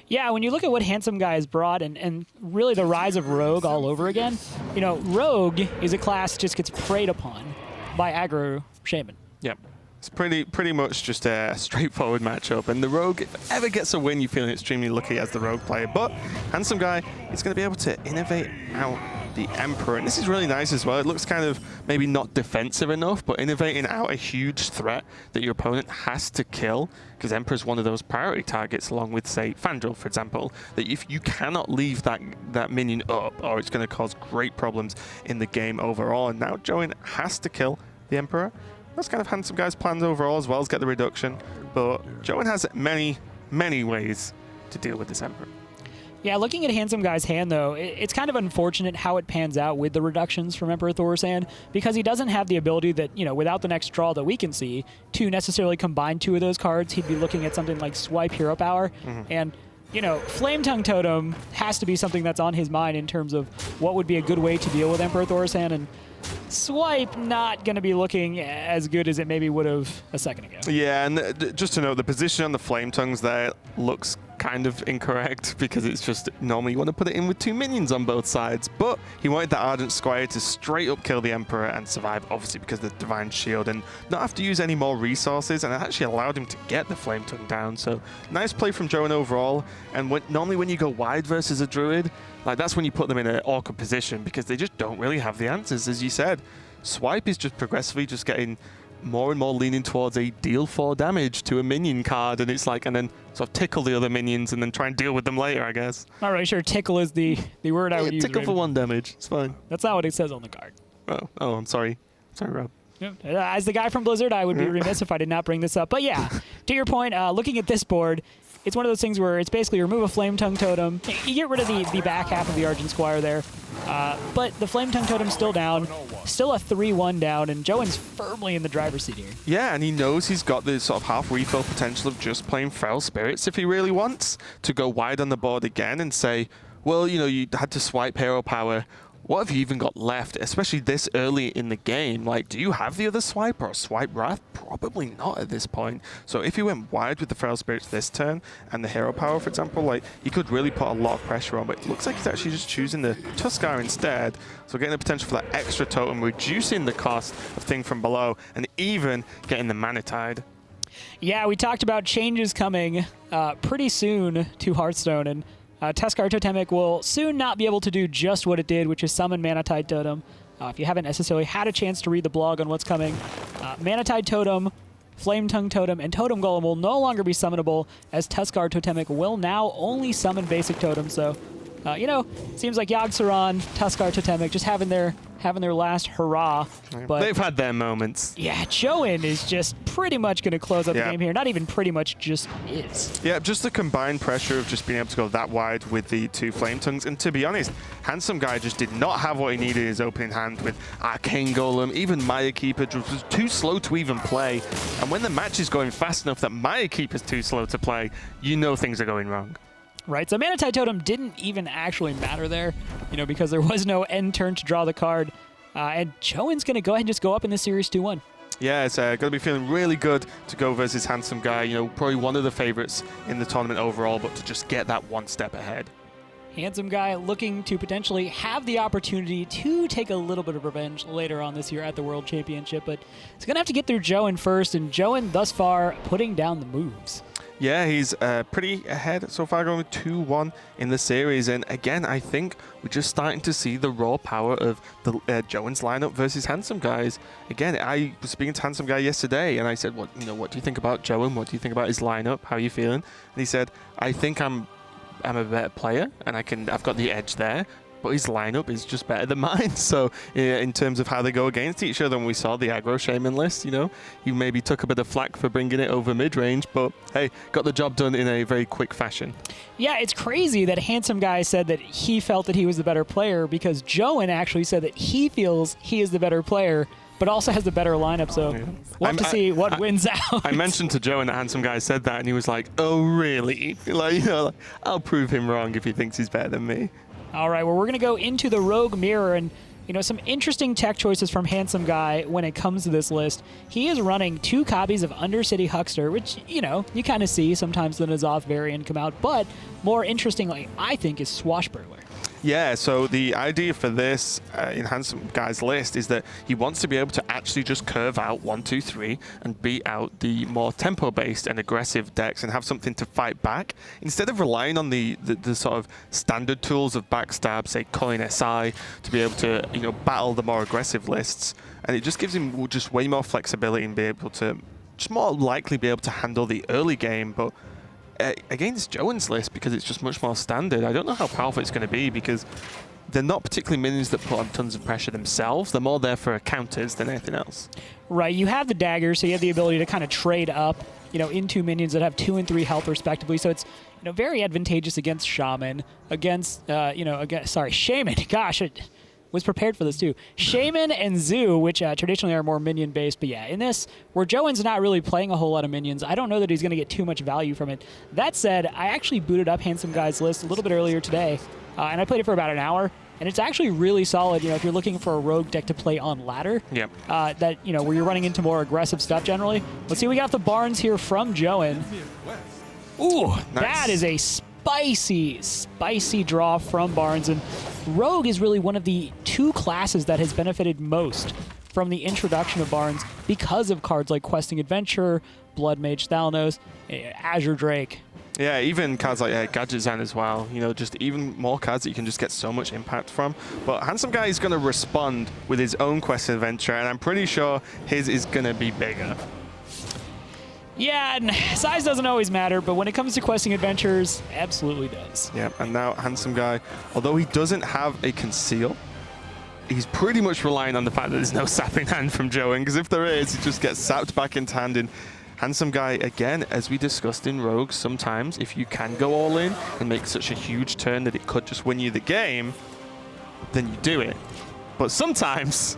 Yeah, when you look at what Handsomeguy has brought and really the rise of Rogue all over again, Rogue is a class that just gets preyed upon by aggro Shaman. Yep. It's pretty much just a straightforward matchup, and the Rogue, if it ever gets a win, you're feeling extremely lucky as the Rogue player. But Handsomeguy is going to be able to innovate out the Emperor, and this is really nice as well. It looks kind of maybe not defensive enough, but innovating out a huge threat that your opponent has to kill, because Emperor is one of those priority targets, along with, say, Fandral, for example, that if you cannot leave that minion up, or it's going to cause great problems in the game overall. And now Jowen has to kill the Emperor. That's kind of Handsomeguy's plans overall, as well as get the reduction. But Jowen has many, many ways to deal with this Emperor. Yeah, looking at Handsomeguy's hand, though, it's kind of unfortunate how it pans out with the reductions from Emperor Thor's hand, because he doesn't have the ability that, without the next draw that we can see, to necessarily combine 2 of those cards. He'd be looking at something like Swipe Hero Power. And, Flame Tongue Totem has to be something that's on his mind in terms of what would be a good way to deal with Emperor Thor's hand. And Swipe not going to be looking as good as it maybe would have a second ago. Yeah, and just to note, the position on the Flame Tongues there looks kind of incorrect, because it's just normally you want to put it in with 2 minions on both sides, but he wanted the Ardent Squire to straight up kill the Emperor and survive, obviously because of the Divine Shield, and not have to use any more resources, and it actually allowed him to get the Flame Tongue down. So nice play from Jowen overall. And normally when you go wide versus a Druid, that's when you put them in an awkward position, because they just don't really have the answers. As you said, Swipe is just progressively just getting more and more leaning towards a deal 4 damage to a minion card, and it's like, and then sort of tickle the other minions and then try and deal with them later, I guess. Not really sure tickle is the word I would use. Tickle for 1 damage. It's fine. That's not what it says on the card. Oh, I'm sorry. Sorry, Rob. As the guy from Blizzard, I would be remiss if I did not bring this up. But yeah, to your point, looking at this board, it's one of those things where it's basically remove a Flame Tongue Totem. You get rid of the back half of the Argent Squire there. But the Flame Tongue Totem's still down, still a 3-1 down, and Jowen's firmly in the driver's seat here. Yeah, and he knows he's got the sort of half refill potential of just playing Feral Spirits if he really wants to go wide on the board again and say, well, you know, you had to swipe Hero Power. What have you even got left, especially this early in the game? Like, do you have the other swipe or a swipe Wrath? Probably not at this point. So if he went wide with the Feral Spirits this turn and the Hero Power, for example, like, he could really put a lot of pressure on, but it looks like he's actually just choosing the Tuskar instead. So getting the potential for that extra totem, reducing the cost of Thing from Below, and even getting the Mana Tide. Yeah, we talked about changes coming pretty soon to Hearthstone, and Tuskar Totemic will soon not be able to do just what it did, which is summon Mana Tide Totem. If you haven't necessarily had a chance to read the blog on what's coming, Mana Tide Totem, Flame Tongue Totem, and Totem Golem will no longer be summonable, as Tuskar Totemic will now only summon basic totems. So, you know, seems like Yogg-Saron, Tuskar Totemic just having their last hurrah. But they've had their moments. Yeah, Jowen is just pretty much going to close out the game here. Not even pretty much, just is. Yeah, just the combined pressure of just being able to go that wide with the 2 Flame Tongues. And to be honest, Handsomeguy just did not have what he needed in his opening hand with Arcane Golem. Even Maya Keeper was too slow to even play. And when the match is going fast enough that Maya Keeper's too slow to play, you know things are going wrong. Right, so Mana Tide Totem didn't even actually matter there, you know, because there was no end turn to draw the card. And Jowen's going to go ahead and just go up in this series 2-1. Yeah, it's going to be feeling really good to go versus Handsomeguy. You know, probably one of the favorites in the tournament overall, but to just get that one step ahead. Handsomeguy looking to potentially have the opportunity to take a little bit of revenge later on this year at the World Championship, but he's going to have to get through Jowen first, and Jowen thus far putting down the moves. Yeah, he's pretty ahead so far, going with 2-1 in the series. And again, I think we're just starting to see the raw power of the Jowen's lineup versus Handsomeguy. Again, I was speaking to Handsomeguy yesterday, and I said, "What do you think about Jowen? What do you think about his lineup? How are you feeling?" And he said, "I think I'm a better player, and I've got the edge there. But his lineup is just better than mine." So in terms of how they go against each other, when we saw the aggro Shaman list, you know, he maybe took a bit of flack for bringing it over mid-range, but hey, got the job done in a very quick fashion. Yeah, it's crazy that Handsomeguy said that he felt that he was the better player, because Jowen actually said that he feels he is the better player, but also has the better lineup, so we'll have to see what wins out. I mentioned to Jowen that Handsomeguy said that, and he was like, "Oh, really?" Like, you know, like, I'll prove him wrong if he thinks he's better than me. All right, well, we're going to go into the Rogue Mirror, and you know, some interesting tech choices from Handsomeguy when it comes to this list. He is running 2 copies of Undercity Huckster, which, you know, you kind of see sometimes the N'Zoth variant come out, but more interestingly, I think, is Swashbuckler. Yeah, so the idea for this in Handsomeguy list is that he wants to be able to actually just curve out 1, 2, 3 and beat out the more tempo-based and aggressive decks and have something to fight back instead of relying on the sort of standard tools of backstab, say Coin SI, to be able to, you know, battle the more aggressive lists. And it just gives him just way more flexibility and be able to just more likely be able to handle the early game. But against Jowen's list, because it's just much more standard, I don't know how powerful it's going to be, because they're not particularly minions that put on tons of pressure themselves. They're more there for counters than anything else. Right, you have the dagger, so you have the ability to kind of trade up, you know, into minions that have 2 and 3 health respectively. So it's, you know, very advantageous against Shaman, against, Shaman. Gosh, it was prepared for this too. Shaman and Zoo, which traditionally are more minion-based, but yeah, in this, where Jowen's not really playing a whole lot of minions, I don't know that he's going to get too much value from it. That said, I actually booted up Handsomeguy's list a little bit earlier today, and I played it for about an hour, and it's actually really solid, you know, if you're looking for a rogue deck to play on ladder. Yep. That, you know, where you're running into more aggressive stuff generally. Let's see, we got the Barnes here from Jowen. Ooh, nice. That is a spicy draw from Barnes, and Rogue is really one of the 2 classes that has benefited most from the introduction of Barnes because of cards like Questing Adventure, Blood Mage Thalnos, Azure Drake. Yeah, even cards like Gadget Zen as well. You know, just even more cards that you can just get so much impact from. But Handsomeguy is going to respond with his own Quest Adventure, and I'm pretty sure his is going to be bigger. Yeah, and size doesn't always matter, but when it comes to questing adventures, absolutely does. Yeah, and now Handsomeguy, although he doesn't have a conceal, he's pretty much relying on the fact that there's no sap in hand from Jowen, because if there is, he just gets sapped back into hand. And Handsomeguy, again, as we discussed in Rogue, sometimes if you can go all in and make such a huge turn that it could just win you the game, then you do it. But sometimes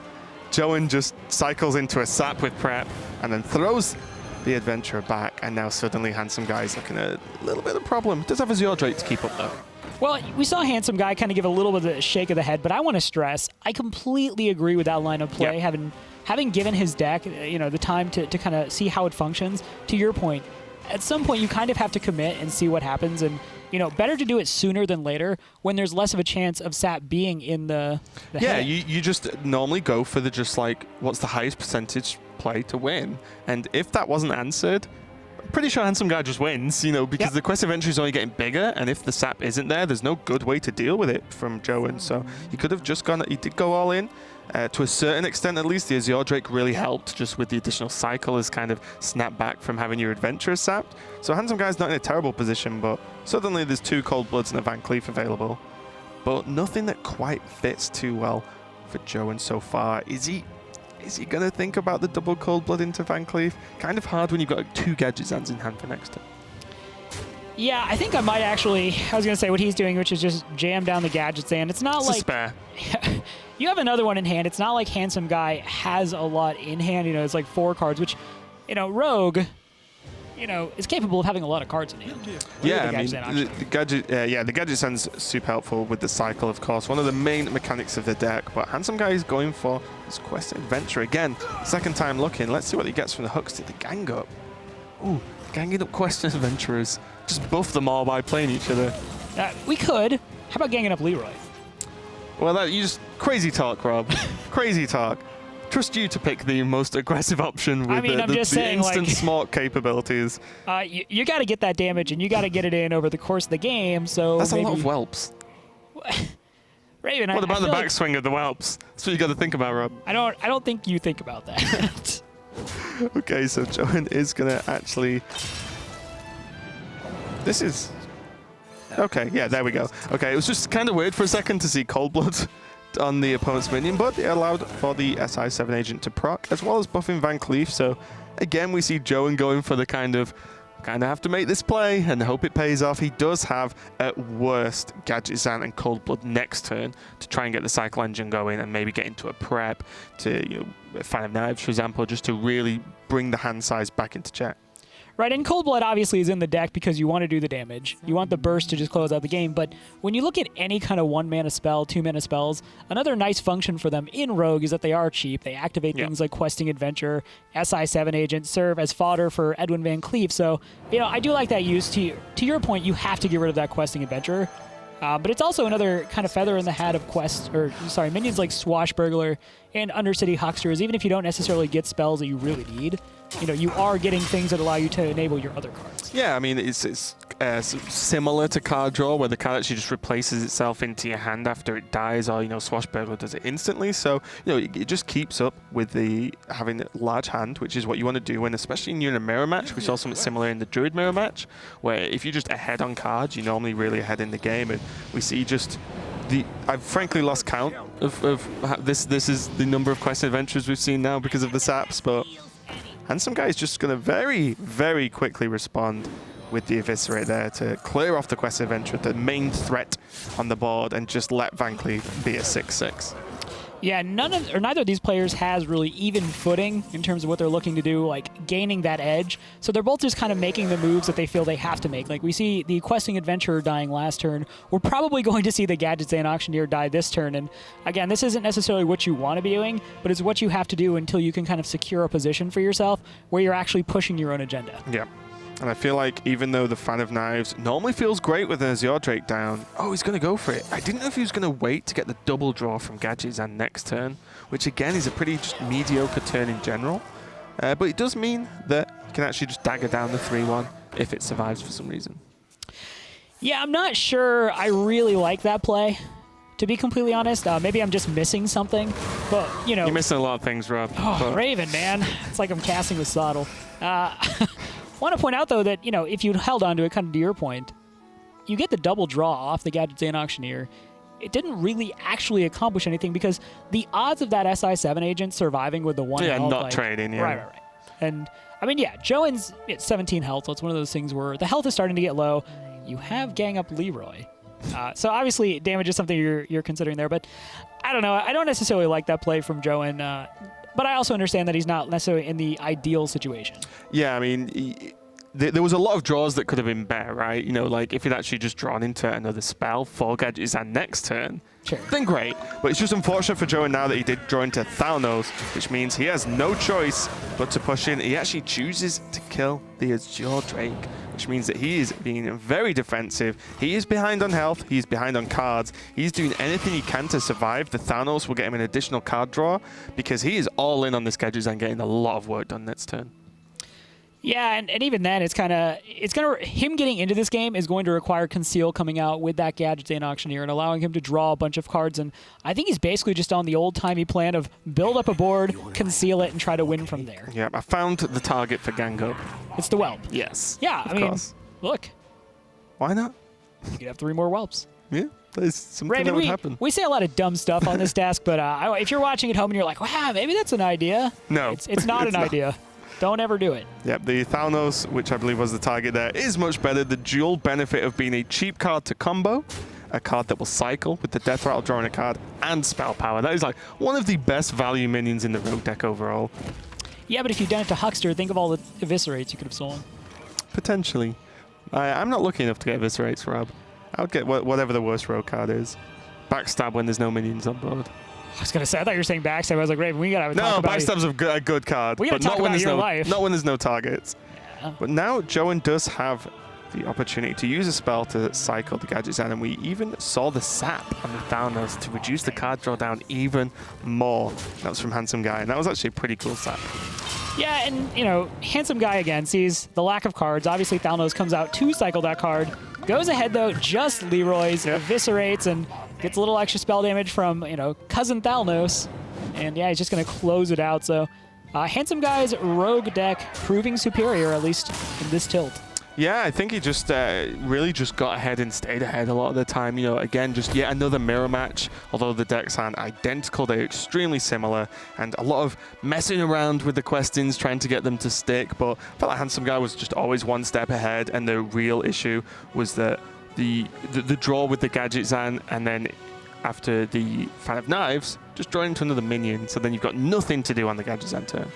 Jowen just cycles into a sap with prep and then throws the adventurer back, and now suddenly Handsomeguy is looking at a little bit of a problem. Does have Azure Drake to keep up though. Well, we saw Handsomeguy kind of give a little bit of a shake of the head, but I want to stress, I completely agree with that line of play, having given his deck, you know, the time to kind of see how it functions. To your point, at some point you kind of have to commit and see what happens, and you know, better to do it sooner than later when there's less of a chance of sap being in the head. you just normally go for the just like what's the highest percentage play to win, and if that wasn't answered, I'm pretty sure Handsomeguy just wins, you know, because the quest adventure is only getting bigger, and if the sap isn't there, there's no good way to deal with it from Jowen. So he could have just gone, he did go all in. To a certain extent, at least, the Azure Drake really helped just with the additional cycle as kind of snap back from having your adventurer sapped. So Handsomeguy not in a terrible position, but suddenly there's 2 Cold Bloods and a Van Cleef available. But nothing that quite fits too well for Jowen so far. Is he going to think about the double Cold Blood into Van Cleef? Kind of hard when you've got like 2 Gadget Zans in hand for next turn. Yeah, I think I might actually, I was going to say what he's doing, which is just jam down the Gadget Zan. It's not like... a spare. You have another one in hand. It's not like Handsomeguy has a lot in hand. You know, it's like 4 cards, which, you know, Rogue, you know, is capable of having a lot of cards in hand. Yeah, I mean, the Gadget Zen's super helpful with the cycle, of course. One of the main mechanics of the deck, but Handsomeguy is going for his Quest Adventure again. Second time looking. Let's see what he gets from the hooks to the gang up. Ooh, ganging up Quest Adventurers. Just buff them all by playing each other. We could. How about ganging up Leroy? Well, you just crazy talk, Rob. Crazy talk. Trust you to pick the most aggressive option with the instant smart capabilities. You got to get that damage, and you got to get it in over the course of the game. So that's a lot of whelps. Raven, what about the backswing of the whelps? That's what you got to think about, Rob. I don't think you think about that. Okay, so Jowen is gonna actually. This is. Okay, yeah, there we go. Okay, it was just kind of weird for a second to see Cold Blood on the opponent's minion, but it allowed for the SI7 agent to proc, as well as buffing Van Cleef. So again, we see Jowen going for the kind of have to make this play and hope it pays off. He does have, at worst, Gadget Zan and Cold Blood next turn to try and get the cycle engine going and maybe get into a prep to, you know, 5 knives, for example, just to really bring the hand size back into check. Right, and Cold Blood obviously is in the deck because you want to do the damage. You want the burst to just close out the game, but when you look at any kind of 1-mana spell, 2-mana spells, another nice function for them in Rogue is that they are cheap. They activate things like Questing Adventure, SI7 Agent, serve as fodder for Edwin Van Cleef, so, you know, I do like that use. To your point, you have to get rid of that Questing Adventure, but it's also another kind of feather in the hat of minions like Swashbuckler and Undercity Hucksters. Even if you don't necessarily get spells that you really need, you know, you are getting things that allow you to enable your other cards. Yeah, I mean, it's similar to card draw, where the card actually just replaces itself into your hand after it dies, or, you know, Swashbuckler does it instantly. So, you know, it just keeps up with the having a large hand, which is what you want to do when, especially when you're in a mirror match. We saw something similar in the Druid mirror match, where if you're just ahead on cards, you're normally really ahead in the game, and we see just I've frankly lost count of this is the number of Quest Adventures we've seen now because of the saps, but Handsomeguy is just going to very, very quickly respond with the Eviscerate there to clear off the Quest Adventure, the main threat on the board, and just let Van Cleef be a 6/6. Yeah, neither of these players has really even footing in terms of what they're looking to do, like gaining that edge. So they're both just kind of making the moves that they feel they have to make. Like we see the Questing Adventurer dying last turn. We're probably going to see the Gadget Zan Auctioneer die this turn. And again, this isn't necessarily what you want to be doing, but it's what you have to do until you can kind of secure a position for yourself where you're actually pushing your own agenda. Yeah. And I feel like even though the Fan of Knives normally feels great with an Azure Drake down, oh, he's going to go for it. I didn't know if he was going to wait to get the double draw from Gadget Zan next turn, which again is a pretty just mediocre turn in general. But it does mean that you can actually just dagger down the 3-1 if it survives for some reason. Yeah, I'm not sure I really like that play, to be completely honest. Maybe I'm just missing something, but, you know. You're missing a lot of things, Rob. Oh, Raven, man. It's like I'm casting with Sottle. Want to point out, though, that, you know, if you held on to it, kind of to your point, you get the double draw off the Gadget Zane Auctioneer. It didn't really actually accomplish anything because the odds of that SI7 agent surviving with the one health, not trading, yeah. Right. And, I mean, yeah, Jowen's at 17 health, so it's one of those things where the health is starting to get low. You have Gang Up Leroy. So obviously damage is something you're considering there, but I don't know. I don't necessarily like that play from Jowen, but I also understand that he's not necessarily in the ideal situation. Yeah, I mean, there was a lot of draws that could have been better, right? You know, like if he'd actually just drawn into another spell for Gadgets and next turn, sure, then great. But it's just unfortunate for Jowen now that he did draw into Thalnos, which means he has no choice but to push in. He actually chooses to kill the Azure Drake, which means that he is being very defensive. He is behind on health. He's behind on cards. He's doing anything he can to survive. The Thalnos will get him an additional card draw because he is all in on this Gadgets and getting a lot of work done next turn. Yeah, and even then, him getting into this game is going to require Conceal coming out with that Gadget Zane Auctioneer and allowing him to draw a bunch of cards. And I think he's basically just on the old-timey plan of build up a board, conceal it, and try to win from there. Yeah, I found the target for Gang Up. It's the Whelp. Yes. Yeah, I mean, look. Why not? You could have 3 more Whelps. Yeah, there's something Raven, that would happen. We say a lot of dumb stuff on this desk, but if you're watching at home and you're like, wow, maybe that's an idea. No. It's not an idea. Don't ever do it. Yep, the Thalnos, which I believe was the target there, is much better. The dual benefit of being a cheap card to combo, a card that will cycle with the Death Rattle drawing a card, and Spell Power. That is like one of the best value minions in the Rogue deck overall. Yeah, but if you'd done it to Huckster, think of all the Eviscerates you could have stolen. Potentially. I'm not lucky enough to get Eviscerates, Rob. I would get whatever the worst Rogue card is. Backstab when there's no minions on board. I was going to say, I thought you were saying Backstab. I was like, Raven, we got to have a talk about it. No, Backstab's a good card. We got to talk about your life. Not when there's no targets. Yeah. But now Jowen does have the opportunity to use a spell to cycle the Gadgets and we even saw the sap on the Thalnos to reduce the card draw down even more. That was from Handsomeguy, and that was actually a pretty cool sap. Yeah, and, you know, Handsomeguy again sees the lack of cards. Obviously, Thalnos comes out to cycle that card. Goes ahead, though, just Leroy's, eviscerates, and gets a little extra spell damage from, you know, Cousin Thalnos. And, yeah, he's just going to close it out. So, Handsomeguys Rogue deck proving superior, at least in this tilt. Yeah, I think he just really just got ahead and stayed ahead a lot of the time. You know, again, just yet another mirror match. Although the decks aren't identical, they're extremely similar. And a lot of messing around with the questions, trying to get them to stick. But I felt like Handsomeguy was just always one step ahead. And the real issue was that the draw with the Gadgets and then after the Fan of Knives, just drawing into another minion. So then you've got nothing to do on the Gadgets turn.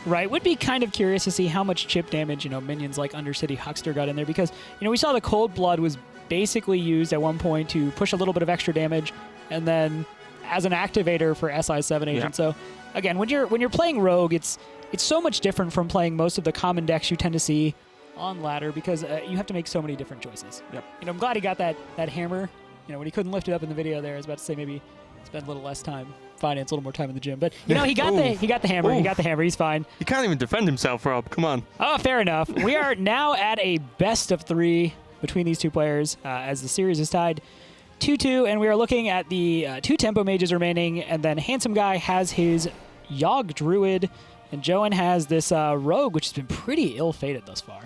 Right, would be kind of curious to see how much chip damage, you know, minions like Undercity Huckster got in there because, you know, we saw the Cold Blood was basically used at one point to push a little bit of extra damage and then as an activator for SI7 agent. Yeah. So, again, when you're playing Rogue, it's so much different from playing most of the common decks you tend to see on ladder because you have to make so many different choices. Yep. You know, I'm glad he got that hammer. You know, when he couldn't lift it up in the video there, I was about to say maybe spend a little less time. Finance a little more time in the gym, but you know he got the hammer. Ooh. He got the hammer. He's fine. He can't even defend himself, Rob. Come on. Oh, fair enough. We are now at a best of 3 between these two players as the series is tied 2-2, and we are looking at the 2 tempo mages remaining, and then Handsomeguy has his Yogg Druid, and Jowen has this Rogue, which has been pretty ill-fated thus far.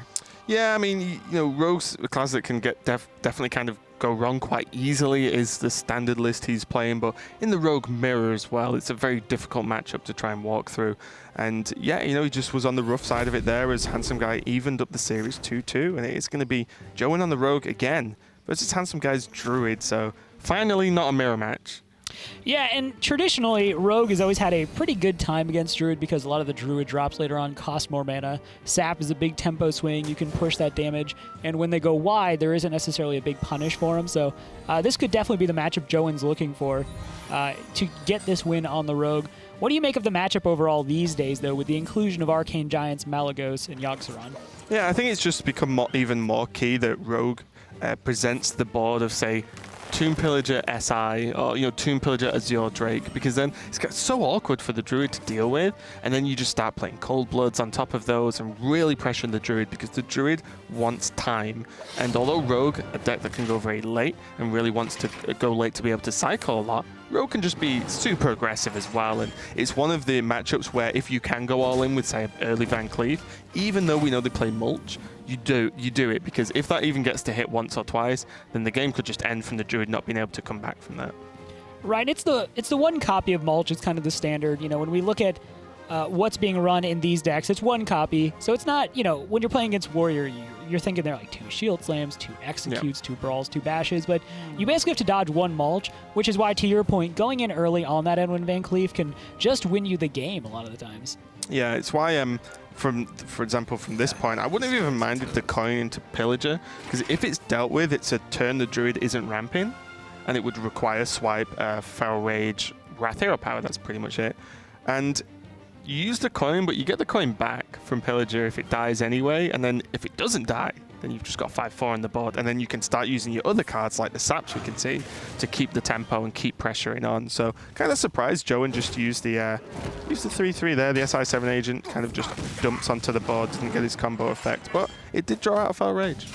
Yeah, I mean, you know, Rogue's a class that can get definitely kind of go wrong quite easily is the standard list he's playing, but in the Rogue mirror as well, it's a very difficult matchup to try and walk through. And yeah, you know, he just was on the rough side of it there as Handsomeguy evened up the series 2-2, and it's going to be Jowen on the Rogue again versus Handsomeguys Druid, so finally not a mirror match. Yeah, and traditionally, Rogue has always had a pretty good time against Druid because a lot of the Druid drops later on cost more mana. Sap is a big tempo swing. You can push that damage. And when they go wide, there isn't necessarily a big punish for them. So this could definitely be the matchup Jowen's looking for to get this win on the Rogue. What do you make of the matchup overall these days, though, with the inclusion of Arcane Giants, Malygos, and Yogg-Saron? Yeah, I think it's just become even more key that Rogue presents the board of, say, Tomb Pillager SI or Tomb Pillager Azure Drake, because then it's so awkward for the Druid to deal with, and then you just start playing Cold Bloods on top of those and really pressuring the Druid, because the Druid wants time. And although Rogue, a deck that can go very late and really wants to go late to be able to cycle a lot, Rogue can just be super aggressive as well, and it's one of the matchups where if you can go all in with, say, early Van Cleef, even though we know they play Mulch, you do it, because if that even gets to hit once or twice, then the game could just end from the Druid not being able to come back from that. Right, it's the one copy of Mulch. It's kind of the standard. When we look at what's being run in these decks, it's one copy. So it's not, when you're playing against Warrior, you're thinking they're like 2 Shield Slams, 2 Executes, 2 Brawls, 2 Bashes, but you basically have to dodge 1 Mulch, which is why, to your point, going in early on that Edwin Van Cleef can just win you the game a lot of the times. Yeah, it's why for example, from this point, I wouldn't have even minded the coin into Pillager, because if it's dealt with, it's a turn the Druid isn't ramping, and it would require swipe, Feral Rage, Wrath Hero Power, that's pretty much it. And you use the coin, but you get the coin back from Pillager if it dies anyway, and then if it doesn't die, then you've just got 5/4 on the board, and then you can start using your other cards like the Saps we can see to keep the tempo and keep pressuring on. So kind of surprised Jowen just used the 3/3 there. The SI7 agent kind of just dumps onto the board, didn't get his combo effect, but it did draw out a Feral Rage.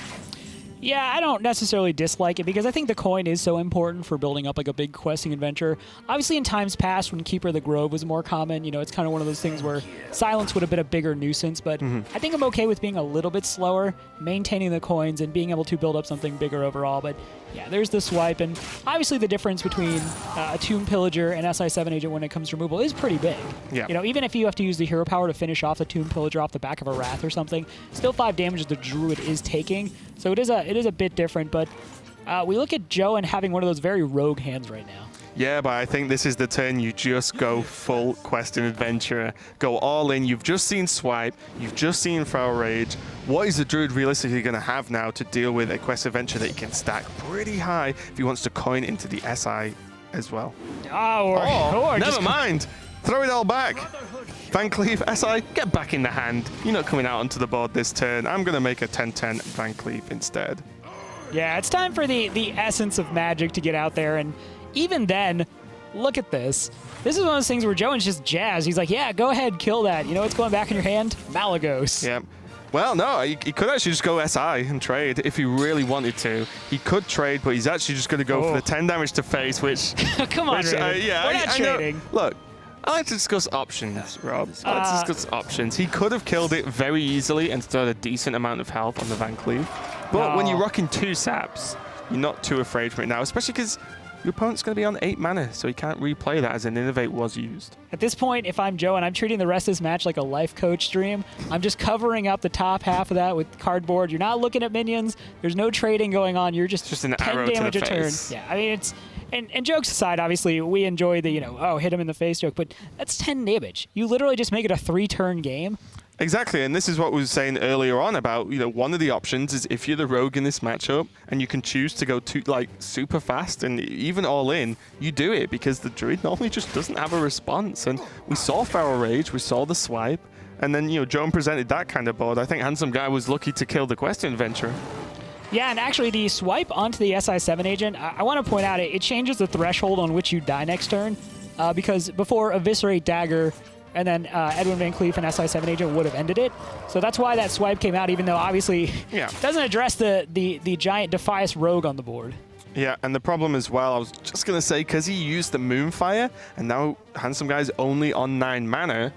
Yeah, I don't necessarily dislike it, because I think the coin is so important for building up like a big questing adventure. Obviously, in times past when Keeper of the Grove was more common, it's kind of one of those things where silence would have been a bigger nuisance, but I think I'm okay with being a little bit slower, maintaining the coins, and being able to build up something bigger overall. But yeah, there's the swipe, and obviously the difference between a Tomb Pillager and SI7 agent when it comes to removal is pretty big. Yeah. Even if you have to use the hero power to finish off the Tomb Pillager off the back of a Wrath or something, still 5 damage the Druid is taking. So it is a bit different, but we look at Jowen having one of those very rogue hands right now. Yeah, but I think this is the turn you just go full Questing Adventurer. Go all in. You've just seen Swipe. You've just seen Feral Rage. What is the Druid realistically going to have now to deal with a Quest Adventure that he can stack pretty high if he wants to coin into the SI as well? Never mind. Throw it all back. Van Cleef, SI, get back in the hand. You're not coming out onto the board this turn. I'm going to make a 10-10 Van Cleef instead. Yeah, it's time for the essence of Magic to get out there, and even then, look at this. This is one of those things where Jowen's just jazzed. He's like, yeah, go ahead, kill that. You know what's going back in your hand? Malagos. Yeah. Well, no, he could actually just go SI and trade if he really wanted to. He could trade, but he's actually just going to go for the 10 damage to face, which... Come on, yeah, we're not trading. Know. Look, I like to discuss options, Rob. I like to discuss options. He could have killed it very easily and still had a decent amount of health on the Van Cleef. But when you're rocking 2 Saps, you're not too afraid from it now, especially because your opponent's going to be on 8 mana, so he can't replay that as an Innovate was used. At this point, if I'm Joe and I'm treating the rest of this match like a life coach stream, I'm just covering up the top half of that with cardboard. You're not looking at minions. There's no trading going on. You're just an 10 arrow damage to the a turn. face. Yeah, I mean, it's... And jokes aside, obviously, we enjoy the, hit him in the face joke, but that's 10 damage. You literally just make it a 3-turn game. Exactly, and this is what we were saying earlier on about, one of the options is if you're the rogue in this matchup and you can choose to go super fast and even all in, you do it because the Druid normally just doesn't have a response. And we saw Feral Rage, we saw the swipe, and then, Jowen presented that kind of board. I think Handsomeguy was lucky to kill the Questing Adventurer. Yeah, and actually the swipe onto the SI7 agent, I want to point out it changes the threshold on which you die next turn, because before Eviscerate Dagger and then Edwin Van Cleef and SI7 agent would have ended it. So that's why that swipe came out, even though obviously it doesn't address the giant Defias Rogue on the board. Yeah, and the problem as well, I was just going to say, because he used the Moonfire, and now Handsomeguy's only on 9 mana,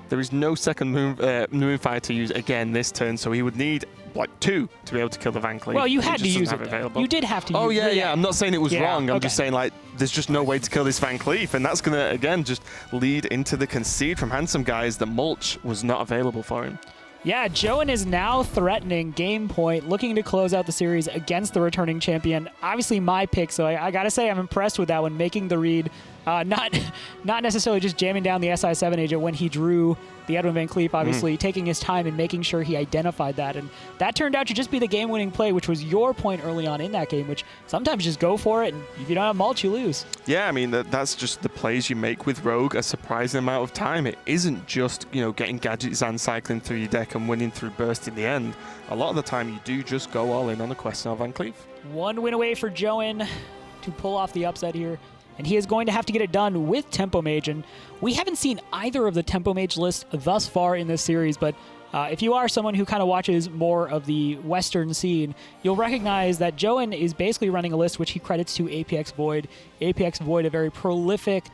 there is no second Moonfire to use again this turn, so he would need 2 to be able to kill the Van Cleef. Well, you had to use it, though. You did have to use it. Oh, yeah. I'm not saying it was wrong. I'm just saying, there's just no way to kill this Van Cleef, and that's going to, again, just lead into the concede from Handsomeguy that Mulch was not available for him. Yeah, Jowen is now threatening game point, looking to close out the series against the returning champion. Obviously my pick, so I got to say I'm impressed with that one, making the read. Not necessarily just jamming down the SI7 agent when he drew the Edwin Van Cleef, obviously taking his time and making sure he identified that. And that turned out to just be the game-winning play, which was your point early on in that game, which sometimes just go for it, and if you don't have Mulch, you lose. Yeah, I mean, that's just the plays you make with Rogue a surprising amount of time. It isn't just, getting gadgets and cycling through your deck and winning through burst in the end. A lot of the time, you do just go all in on the Questing of Van Cleef. 1 win away for Jowen to pull off the upset here, and he is going to have to get it done with Tempo Mage. And we haven't seen either of the Tempo Mage lists thus far in this series, but if you are someone who kind of watches more of the Western scene, you'll recognize that Jowen is basically running a list which he credits to APX Void. APX Void, a very prolific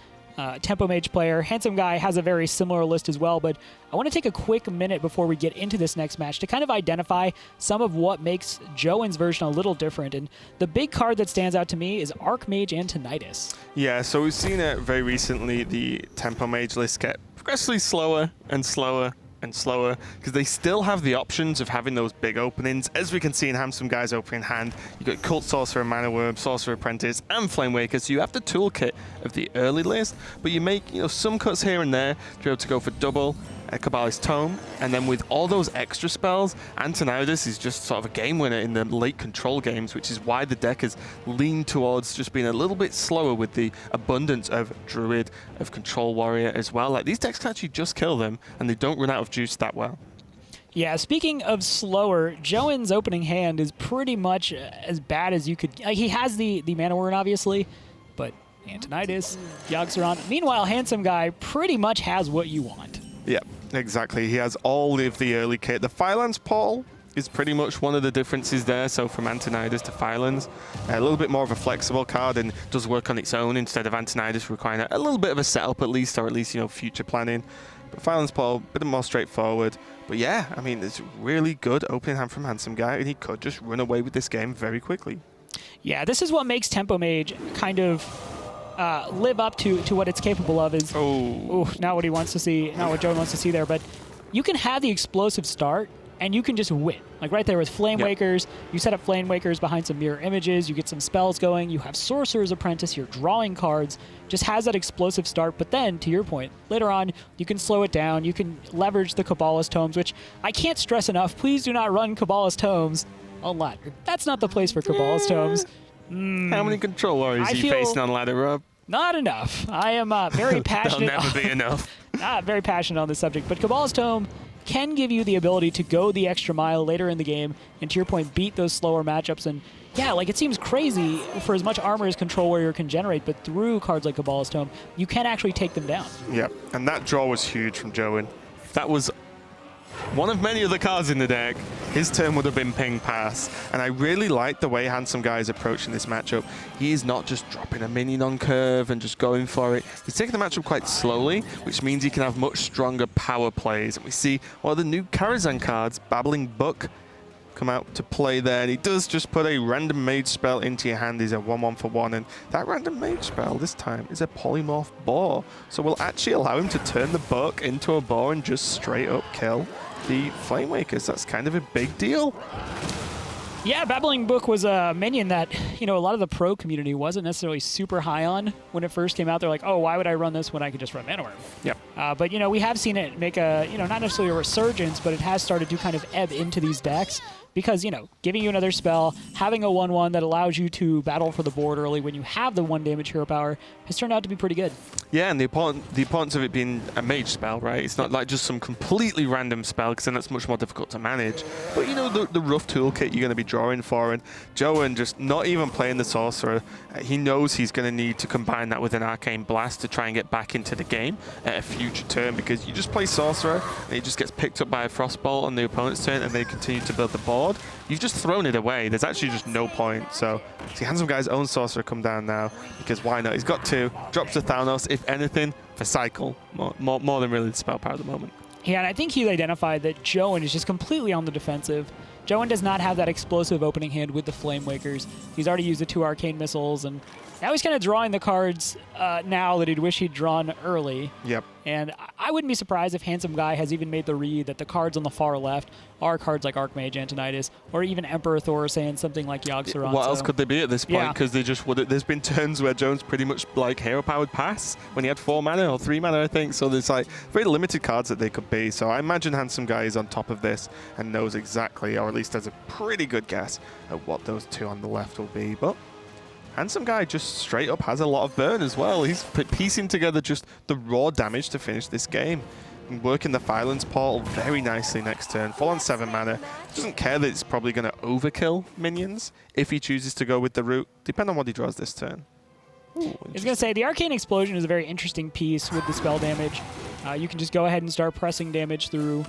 Tempo Mage player. Handsomeguy has a very similar list as well, but I want to take a quick minute before we get into this next match to kind of identify some of what makes Jowen's version a little different. And the big card that stands out to me is Archmage and Tinnitus. Yeah, so we've seen it very recently, the Tempo Mage list get progressively slower and slower and slower, because they still have the options of having those big openings. As we can see in Handsomeguys opening hand, you've got Cult Sorcerer, Mana Worm, Sorcerer Apprentice, and Flamewaker, so you have the toolkit of the early list, but you make some cuts here and there to be able to go for double Kabbalist Tome, and then with all those extra spells, Tinnitus is just sort of a game winner in the late control games, which is why the deck has leaned towards just being a little bit slower with the abundance of Druid, of Control Warrior as well. Like, these decks can actually just kill them, and they don't run out of juice that well. Yeah, speaking of slower, Jowen's opening hand is pretty much as bad as you could. He has the Mana Word, obviously, but Tinnitus, Yogg-Saron. Meanwhile, Handsomeguy pretty much has what you want. Yeah, exactly. He has all of the early kit. The Firelands Paul is pretty much one of the differences there. So from Tinnitus to Firelands, a little bit more of a flexible card and does work on its own instead of Tinnitus requiring a little bit of a setup at least, or at least, future planning. But Firelands Paul, a bit more straightforward. But yeah, I mean, it's really good opening hand from Handsomeguy, and he could just run away with this game very quickly. Yeah, this is what makes Tempo Mage kind of live up to what it's capable of. Is not what he wants to see, not what Jowen wants to see there. But you can have the explosive start, and you can just win. Like right there with Flamewakers, you set up Flamewakers behind some mirror images, you get some spells going, you have Sorcerer's Apprentice, you're drawing cards, just has that explosive start. But then, to your point, later on, you can slow it down, you can leverage the Kabbalist Tomes, which I can't stress enough, please do not run Kabbalist Tomes on ladder. That's not the place for Kabbalist Tomes. How many Control Warriors are you facing on ladder, Rob? Not enough. I am very passionate. There'll never be enough. Very passionate on this subject. But Kabbalist Tome can give you the ability to go the extra mile later in the game, and to your point, beat those slower matchups. And yeah, like, it seems crazy for as much armor as Control Warrior can generate, but through cards like Kabbalist Tome, you can actually take them down. Yep, and that draw was huge from Jowen. That was one of many other cards in the deck. His turn would have been ping pass, and I really like the way Handsomeguy is approaching this matchup. He is not just dropping a minion on curve and just going for it. He's taking the matchup quite slowly, which means he can have much stronger power plays. And we see one of the new Karazhan cards, Babbling Book, come out to play there, and he does just put a random mage spell into your hand. He's a 1/1 for 1, and that random mage spell this time is a polymorph boar, so we'll actually allow him to turn the book into a boar and just straight up kill the Flamewakers. That's kind of a big deal. Yeah, Babbling Book was a minion that, a lot of the pro community wasn't necessarily super high on when it first came out. They're like, oh, why would I run this when I could just run Mana Worm? Yep. But, we have seen it make a, not necessarily a resurgence, but it has started to kind of ebb into these decks because, giving you another spell, having a 1/1 that allows you to battle for the board early when you have the 1 damage hero power has turned out to be pretty good. Yeah, and the importance of it being a mage spell, right? It's not like just some completely random spell, because then that's much more difficult to manage. But, the rough toolkit you're going to be drawing for, and Jowen just not even playing the Sorcerer. He knows he's going to need to combine that with an Arcane Blast to try and get back into the game at a future turn, because you just play Sorcerer, and he just gets picked up by a Frostbolt on the opponent's turn, and they continue to build the board. You've just thrown it away. There's actually just no point. So, see Handsomeguy's own Sorcerer come down now, because why not? He's got 2, drops to Thanos, if anything, for cycle, more than really the spell power at the moment. Yeah, and I think he's identified that Jowen is just completely on the defensive. Jowen does not have that explosive opening hand with the Flamewakers. He's already used the 2 Arcane Missiles, and now he's kind of drawing the cards now that he'd wish he'd drawn early. Yep. And I wouldn't be surprised if Handsomeguy has even made the read that the cards on the far left are cards like Archmage, Tinnitus, or even Emperor Thor saying something like Yogg-Saron. What else could they be at this point? Because they just would. There's been turns where Jones pretty much like hero-powered pass when he had 4 mana or 3 mana, I think. So there's like very limited cards that they could be. So I imagine Handsomeguy is on top of this and knows exactly, or at least has a pretty good guess at what those 2 on the left will be. But Handsomeguy just straight up has a lot of burn as well. He's piecing together just the raw damage to finish this game. working the Firelands portal very nicely next turn. Full on 7 mana. Doesn't care that it's probably going to overkill minions if he chooses to go with the root, depending on what he draws this turn. Ooh, I was going to say, the Arcane Explosion is a very interesting piece with the spell damage. You can just go ahead and start pressing damage through,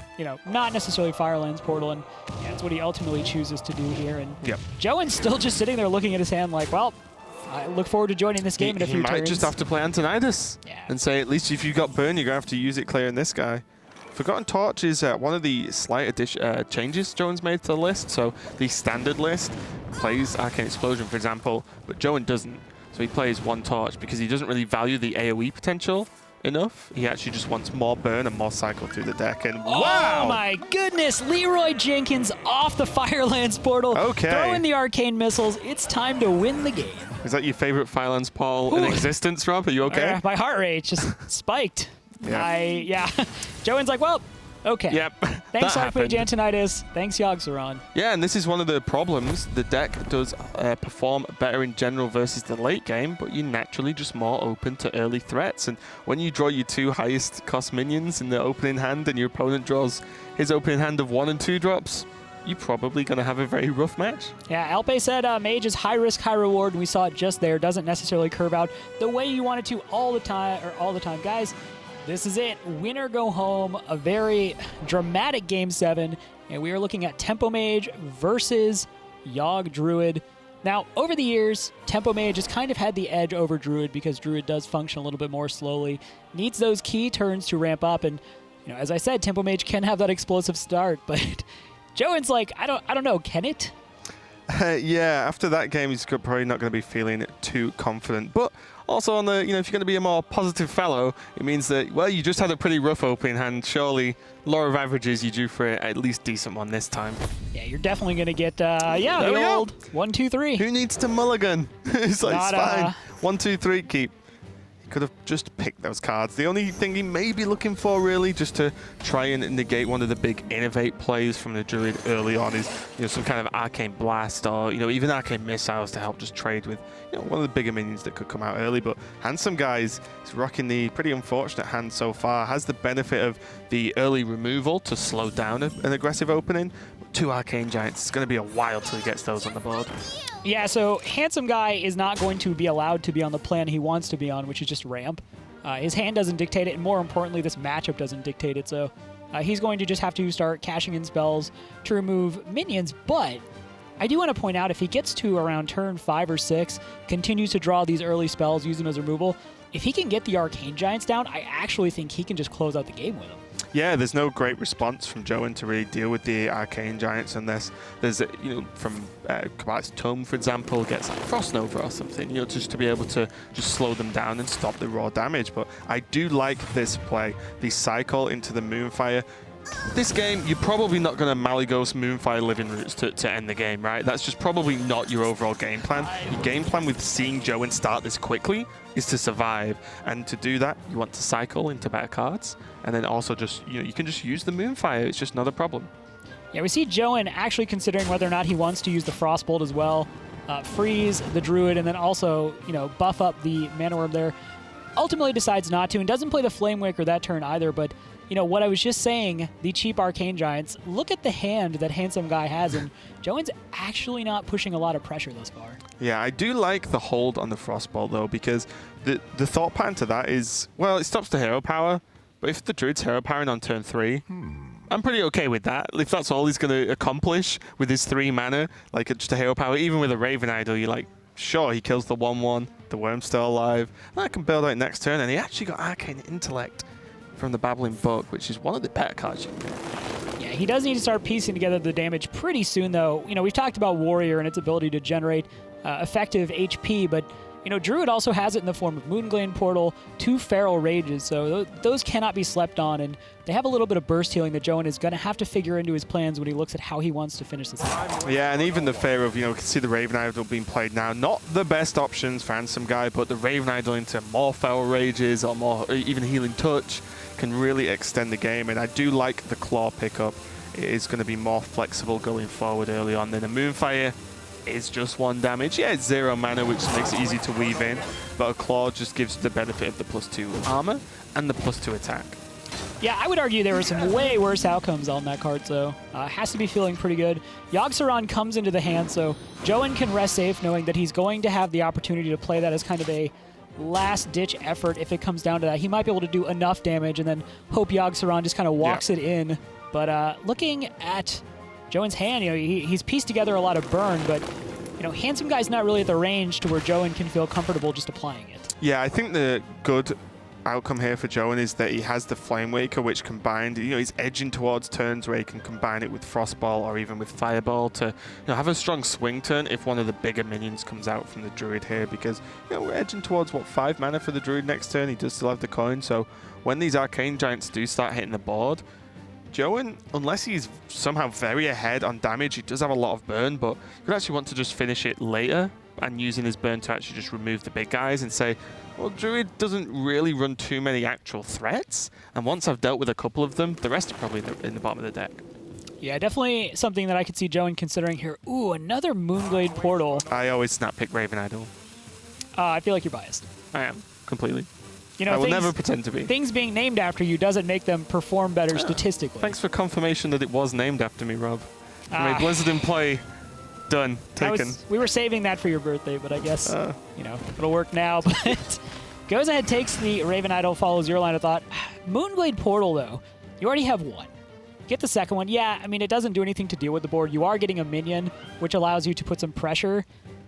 not necessarily Firelands Portal, and that's what he ultimately chooses to do here. And Jowen's still just sitting there looking at his hand like, well, I look forward to joining this game in a few turns. He might just have to play Antonidas and say, at least if you got burn, you're going to have to use it clearing this guy. Forgotten Torch is one of the slight changes Jowen's made to the list. So the standard list plays Arcane Explosion, for example, but Jowen doesn't. So he plays 1 Torch because he doesn't really value the AoE potential enough. He actually just wants more burn and more cycle through the deck. And wow! Oh my goodness! Leroy Jenkins off the Firelands Portal. Okay. Throw in the Arcane Missiles. It's time to win the game. Is that your favorite Firelands Portal in existence, Rob? Are you okay? My heart rate just spiked. Yeah. Jowen's like, well, okay. Yep. Thanks, Archmage Antonidas. Thanks, Yogg-Saron. Yeah, and this is one of the problems. The deck does perform better in general versus the late game, but you're naturally just more open to early threats. And when you draw your 2 highest cost minions in the opening hand and your opponent draws his opening hand of 1 and 2 drops, you're probably going to have a very rough match. Yeah, Alpe said Mage is high risk, high reward, and we saw it just there. Doesn't necessarily curve out the way you want it to all the time. Guys, this is it. Win or go home. A very dramatic Game 7. And we are looking at Tempo Mage versus Yogg Druid. Now, over the years, Tempo Mage has kind of had the edge over Druid because Druid does function a little bit more slowly. Needs those key turns to ramp up. And, as I said, Tempo Mage can have that explosive start. But Jowen's like, I don't know, can it? Yeah, after that game, he's probably not going to be feeling too confident. But also on the, if you're going to be a more positive fellow, it means that, well, you just had a pretty rough opening hand. Surely, law of averages, you drew for at least decent one this time. Yeah, you're definitely going to get, the old 1, 2, 3. Who needs to mulligan? It's like, it's fine. 1, 2, 3, keep. Could have just picked those cards. The only thing he may be looking for, really, just to try and negate one of the big innovate plays from the Druid early on is, some kind of Arcane Blast or, even Arcane Missiles to help just trade with, one of the bigger minions that could come out early. But Handsomeguy is rocking the pretty unfortunate hand so far. Has the benefit of the early removal to slow down an aggressive opening. 2 Arcane Giants. It's going to be a while till he gets those on the board. Yeah, so Handsomeguy is not going to be allowed to be on the plan he wants to be on, which is just ramp. His hand doesn't dictate it, and more importantly, this matchup doesn't dictate it. So he's going to just have to start cashing in spells to remove minions. But I do want to point out, if he gets to around turn 5 or 6, continues to draw these early spells, use them as removal, if he can get the Arcane Giants down, I actually think he can just close out the game with them. Yeah, there's no great response from Jowen to really deal with the Arcane Giants unless there's, from Kabat's Tome, for example, gets like Frost Nova or something, just to be able to just slow them down and stop the raw damage. But I do like this play, the cycle into the Moonfire. This game, you're probably not going to Malygos Moonfire Living Roots to end the game, right? That's just probably not your overall game plan. Your game plan with seeing Jowen start this quickly is to survive. And to do that, you want to cycle into better cards. And then also just, you can just use the Moonfire. It's just not a problem. Yeah, we see Jowen actually considering whether or not he wants to use the Frostbolt as well. Freeze the Druid and then also, buff up the Mana Wyrm there. Ultimately decides not to and doesn't play the Flame Waker that turn either, but what I was just saying, the cheap Arcane Giants, look at the hand that Handsomeguy has, and Jowen's actually not pushing a lot of pressure thus far. Yeah, I do like the hold on the Frostbolt, though, because the thought pattern to that is, well, it stops the hero power, but if the Druid's hero powering on turn 3, I'm pretty okay with that. If that's all he's going to accomplish with his 3 mana, like just a hero power, even with a Raven Idol, you're like, sure, he kills the 1/1, the Worm's still alive, and I can build out next turn, and he actually got Arcane Intellect from the Babbling Book, which is one of the better cards you can get. Yeah, he does need to start piecing together the damage pretty soon, though. We've talked about Warrior and its ability to generate effective HP, but Druid also has it in the form of Moonglade Portal, 2 Feral Rages, so those cannot be slept on, and they have a little bit of burst healing that Jowen is going to have to figure into his plans when he looks at how he wants to finish this game. Yeah, and even the fear of, we can see the Raven Idol being played now. Not the best options for Handsomeguy, but the Raven Idol into more Feral Rages or more even Healing Touch can really extend the game, and I do like the Claw pickup. It is going to be more flexible going forward early on. Then the Moonfire is just 1 damage. Yeah, it's 0 mana, which makes it easy to weave in, but a Claw just gives the benefit of the +2 armor and the +2 attack. Yeah, I would argue there were some way worse outcomes on that card, so has to be feeling pretty good. Yogg-Saron comes into the hand, so Jowen can rest safe knowing that he's going to have the opportunity to play that as kind of a last-ditch effort if it comes down to that. He might be able to do enough damage and then hope Yogg-Saron just kind of walks it in. But looking at Jowen's hand, he's pieced together a lot of burn, but Handsomeguy's not really at the range to where Jowen can feel comfortable just applying it. Yeah, I think the good outcome here for Jowen is that he has the Flamewaker, which combined, he's edging towards turns where he can combine it with Frostball or even with Fireball to have a strong swing turn if one of the bigger minions comes out from the Druid here, because we're edging towards 5 mana for the Druid next turn. He does still have the coin, so when these Arcane Giants do start hitting the board, Jowen, unless he's somehow very ahead on damage, he does have a lot of burn, but you could actually want to just finish it later and using his burn to actually just remove the big guys and say, well, Druid doesn't really run too many actual threats, and once I've dealt with a couple of them, the rest are probably in the bottom of the deck. Yeah, definitely something that I could see Jowen considering here. Ooh, another Moonglade Portal. I always snap pick Raven Idol. I feel like you're biased. I am, completely. I will never pretend to be. Things being named after you doesn't make them perform better statistically. Thanks for confirmation that it was named after me, Rob. I made Blizzard in play. Done. Taken. We were saving that for your birthday, but I guess, it'll work now. But goes ahead, takes the Raven Idol, follows your line of thought. Moonglade Portal, though, you already have one. Get the second one. Yeah, I mean, it doesn't do anything to deal with the board. You are getting a minion, which allows you to put some pressure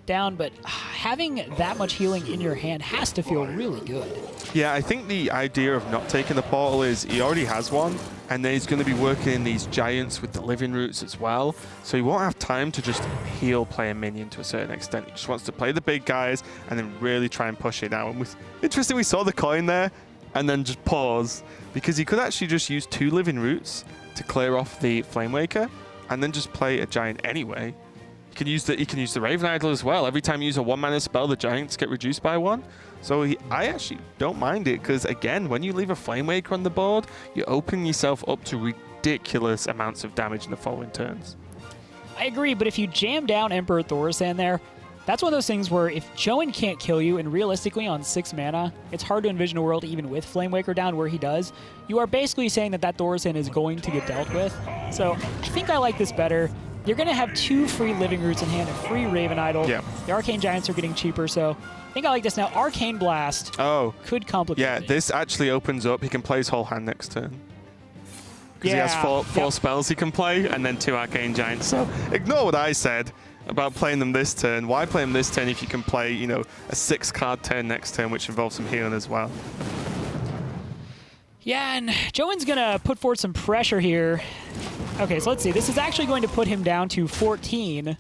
down, but having that much healing in your hand has to feel really good. Yeah, I think the idea of not taking the portal is he already has one, and then he's going to be working in these giants with the living roots as well, so he won't have time to just heal play a minion to a certain extent. He just wants to play the big guys and then really try and push it out. And interesting, we saw the coin there and then just pause, because he could actually just use 2 living roots to clear off the Flamewaker and then just play a giant anyway. He can use the Raven Idol as well. Every time you use a 1-mana spell, the giants get reduced by 1. So I actually don't mind it, because again, when you leave a Flamewaker on the board, you're opening yourself up to ridiculous amounts of damage in the following turns. I agree, but if you jam down Emperor Thaurissan there, that's one of those things where if Jowen can't kill you, and realistically on 6 mana, it's hard to envision a world even with Flamewaker down where he does, you are basically saying that Thaurissan is going to get dealt with. So I think I like this better. You're going to have 2 free Living Roots in hand, a free Raven Idol. Yeah. The Arcane Giants are getting cheaper, so I think I like this now. Arcane Blast could complicate it. This actually opens up. He can play his whole hand next turn. Because he has 4 spells he can play, and then 2 Arcane Giants. So ignore what I said about playing them this turn. Why play them this turn if you can play, a 6-card turn next turn, which involves some healing as well? Yeah, and Jowen's going to put forth some pressure here. Okay, so let's see. This is actually going to put him down to 14. And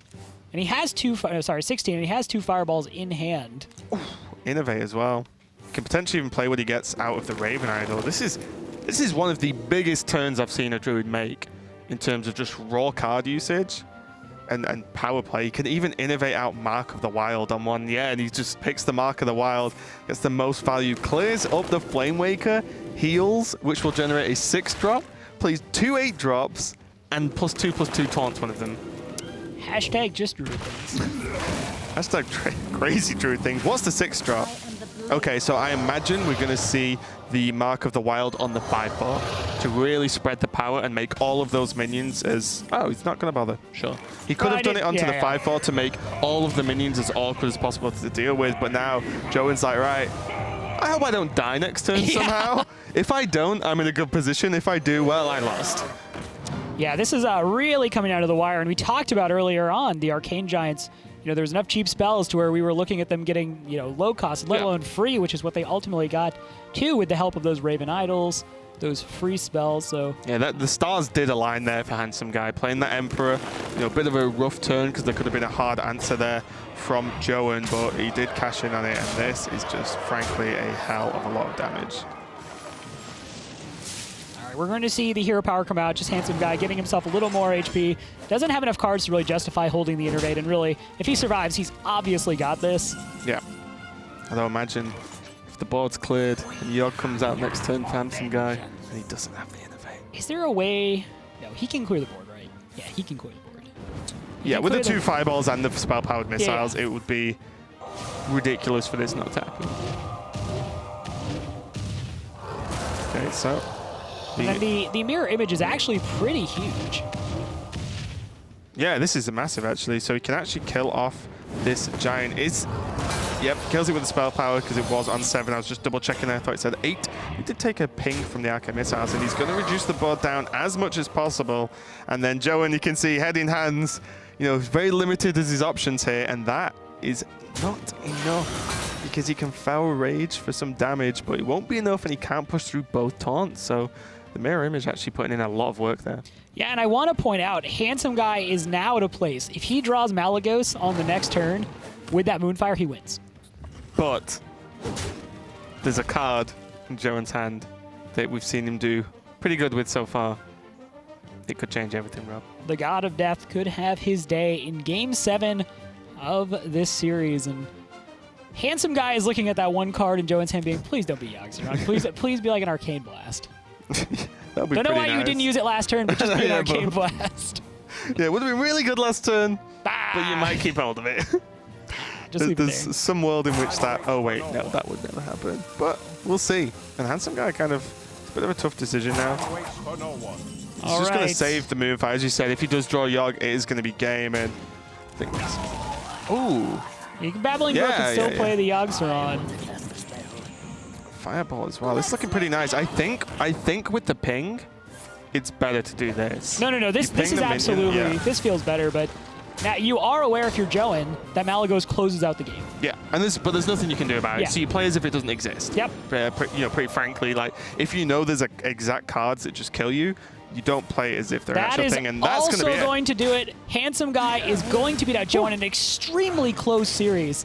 he has 16, and he has 2 fireballs in hand. Ooh, innovate as well. Can potentially even play what he gets out of the Raven Idol. This is one of the biggest turns I've seen a Druid make in terms of just raw card usage and power play. He can even innovate out Mark of the Wild on one. Yeah, and he just picks the Mark of the Wild, gets the most value, clears up the Flamewaker, heals, which will generate a 6-drop, plays 2 8-drops, and +2/+2 taunts one of them. Hashtag just Druid things. Hashtag crazy Druid things. What's the 6-drop? Okay, so I imagine we're going to see the Mark of the Wild on the 5/4 to really spread the power and make all of those minions as... Oh, he's not going to bother. Sure. He could have done it onto the 5/4 to make all of the minions as awkward as possible to deal with, but now Jowen's like, right, I hope I don't die next turn somehow. If I don't, I'm in a good position. If I do, well, I lost. Yeah, this is really coming out of the wire, and we talked about earlier on the Arcane Giants. There was enough cheap spells to where we were looking at them getting, low cost, let alone free, which is what they ultimately got, too, with the help of those Raven Idols, those free spells. So yeah, the stars did align there for Handsomeguy. Playing that Emperor, a bit of a rough turn because there could have been a hard answer there from Jowen, but he did cash in on it, and this is just, frankly, a hell of a lot of damage. We're going to see the hero power come out, just Handsomeguy giving himself a little more HP. Doesn't have enough cards to really justify holding the Innervate, and really, if he survives, he's obviously got this. Yeah. Although imagine if the board's cleared and Yogg comes out next turn for Handsomeguy and he doesn't have the Innervate. Is there a way... No, he can clear the board, right? Yeah, he can clear the board. Yeah, with the 2 fireballs and the spell-powered missiles, it would be ridiculous for this not to happen. Okay, so... And the mirror image is actually pretty huge. Yeah, this is a massive actually. So he can actually kill off this giant. Yep, kills it with the spell power because it was on 7. I was just double checking there. I thought it said 8. He did take a ping from the Arcane Missiles, and he's going to reduce the board down as much as possible. And then Jowen, you can see head in hands. You know, very limited as his options here, and that is not enough because he can Foul Rage for some damage, but it won't be enough, and he can't push through both taunts. So the mirror image actually putting in a lot of work there. Yeah, and I want to point out, Handsomeguy is now at a place. If he draws Malygos on the next turn with that Moonfire, he wins. But there's a card in Jowen's hand that we've seen him do pretty good with so far. It could change everything, Rob. The God of Death could have his day in Game 7 of this series. And Handsomeguy is looking at that one card in Jowen's hand being, please don't be Yogg-Saron. Please be like an Arcane Blast. Don't know why you didn't use it last turn, but just be an Yeah, Arcane Blast. Yeah, it would have been really good last turn, Ah. but you might keep hold of it. Just leave it there. There's some world in which that, oh wait, no, that would never happen. But we'll see. And Handsomeguy kind of, it's a bit of a tough decision now. He's just going to save the Moonfire. As you said, if he does draw Yogg, it is going to be game. And I think ooh. Babbling Brook can still play the Yogg-Saron. Fireball as well. It's looking pretty nice. I think with the ping, it's better to do this. No. This is absolutely, this feels better, but now you are aware if you're Jowen that Malygos closes out the game. Yeah, and but there's nothing you can do about it. So you play as if it doesn't exist. Yep. Pretty frankly, like if you know there's exact cards that just kill you, you don't play as if they're an actual thing, and that's going to be it. Also going to do it. Handsomeguy is going to beat out Jowen in an extremely close series,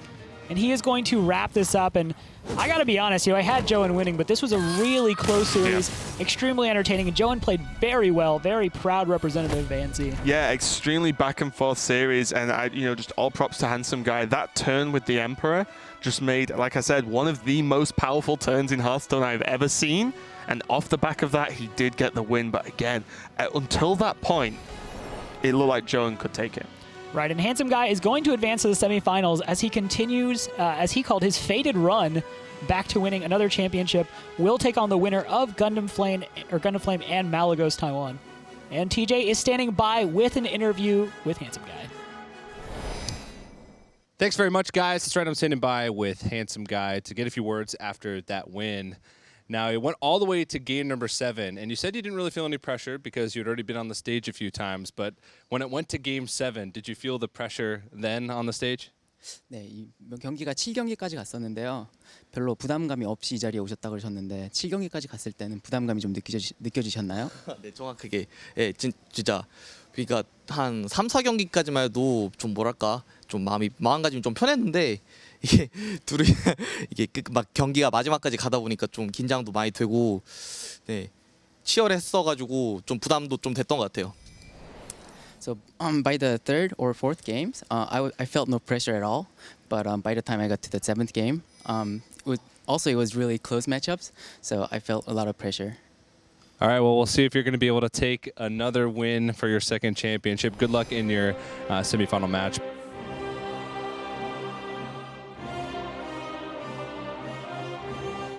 and he is going to wrap this up. And I got to be honest, I had Jowen winning, but this was a really close series, extremely entertaining, and Jowen played very well, very proud representative of ANC. Yeah, extremely back and forth series, and just all props to Handsomeguy. That turn with the Emperor just made, like I said, one of the most powerful turns in Hearthstone I've ever seen. And off the back of that, he did get the win. But again, until that point, it looked like Jowen could take it. Right, and Handsomeguy is going to advance to the semifinals as he continues, as he called his fated run back to winning another championship. Will take on the winner of Gundam Flame and Malygos Taiwan. And TJ is standing by with an interview with Handsomeguy. Thanks very much, guys. That's right, I'm standing by with Handsomeguy to get a few words after that win. Now, it went all the way to game number 7, and you said you didn't really feel any pressure because you'd already been on the stage a few times, but when it went to game 7, did you feel the pressure then on the stage? 네, 이 경기가 7경기까지 갔었는데요. 별로 부담감이 없이 이 자리에 오셨다고 그러셨는데 7경기까지 갔을 때는 부담감이 좀 느껴지셨나요? 네, 정확하게. 예, 진짜 그러니까 한 3, 4경기까지만 해도 좀 뭐랄까? 좀 마음가짐이 좀 편했는데 이게 둘이 이게 막 경기가 마지막까지 가다 보니까 좀 긴장도 많이 되고 네. 치열했어 가지고 좀 부담도 좀 됐던 것 같아요. So by the third or fourth games, I felt no pressure at all. But by the time I got to the 7th game, it was really close matchups, so I felt a lot of pressure. All right, well, we'll see if you're going to be able to take another win for your second championship. Good luck in your semifinal match.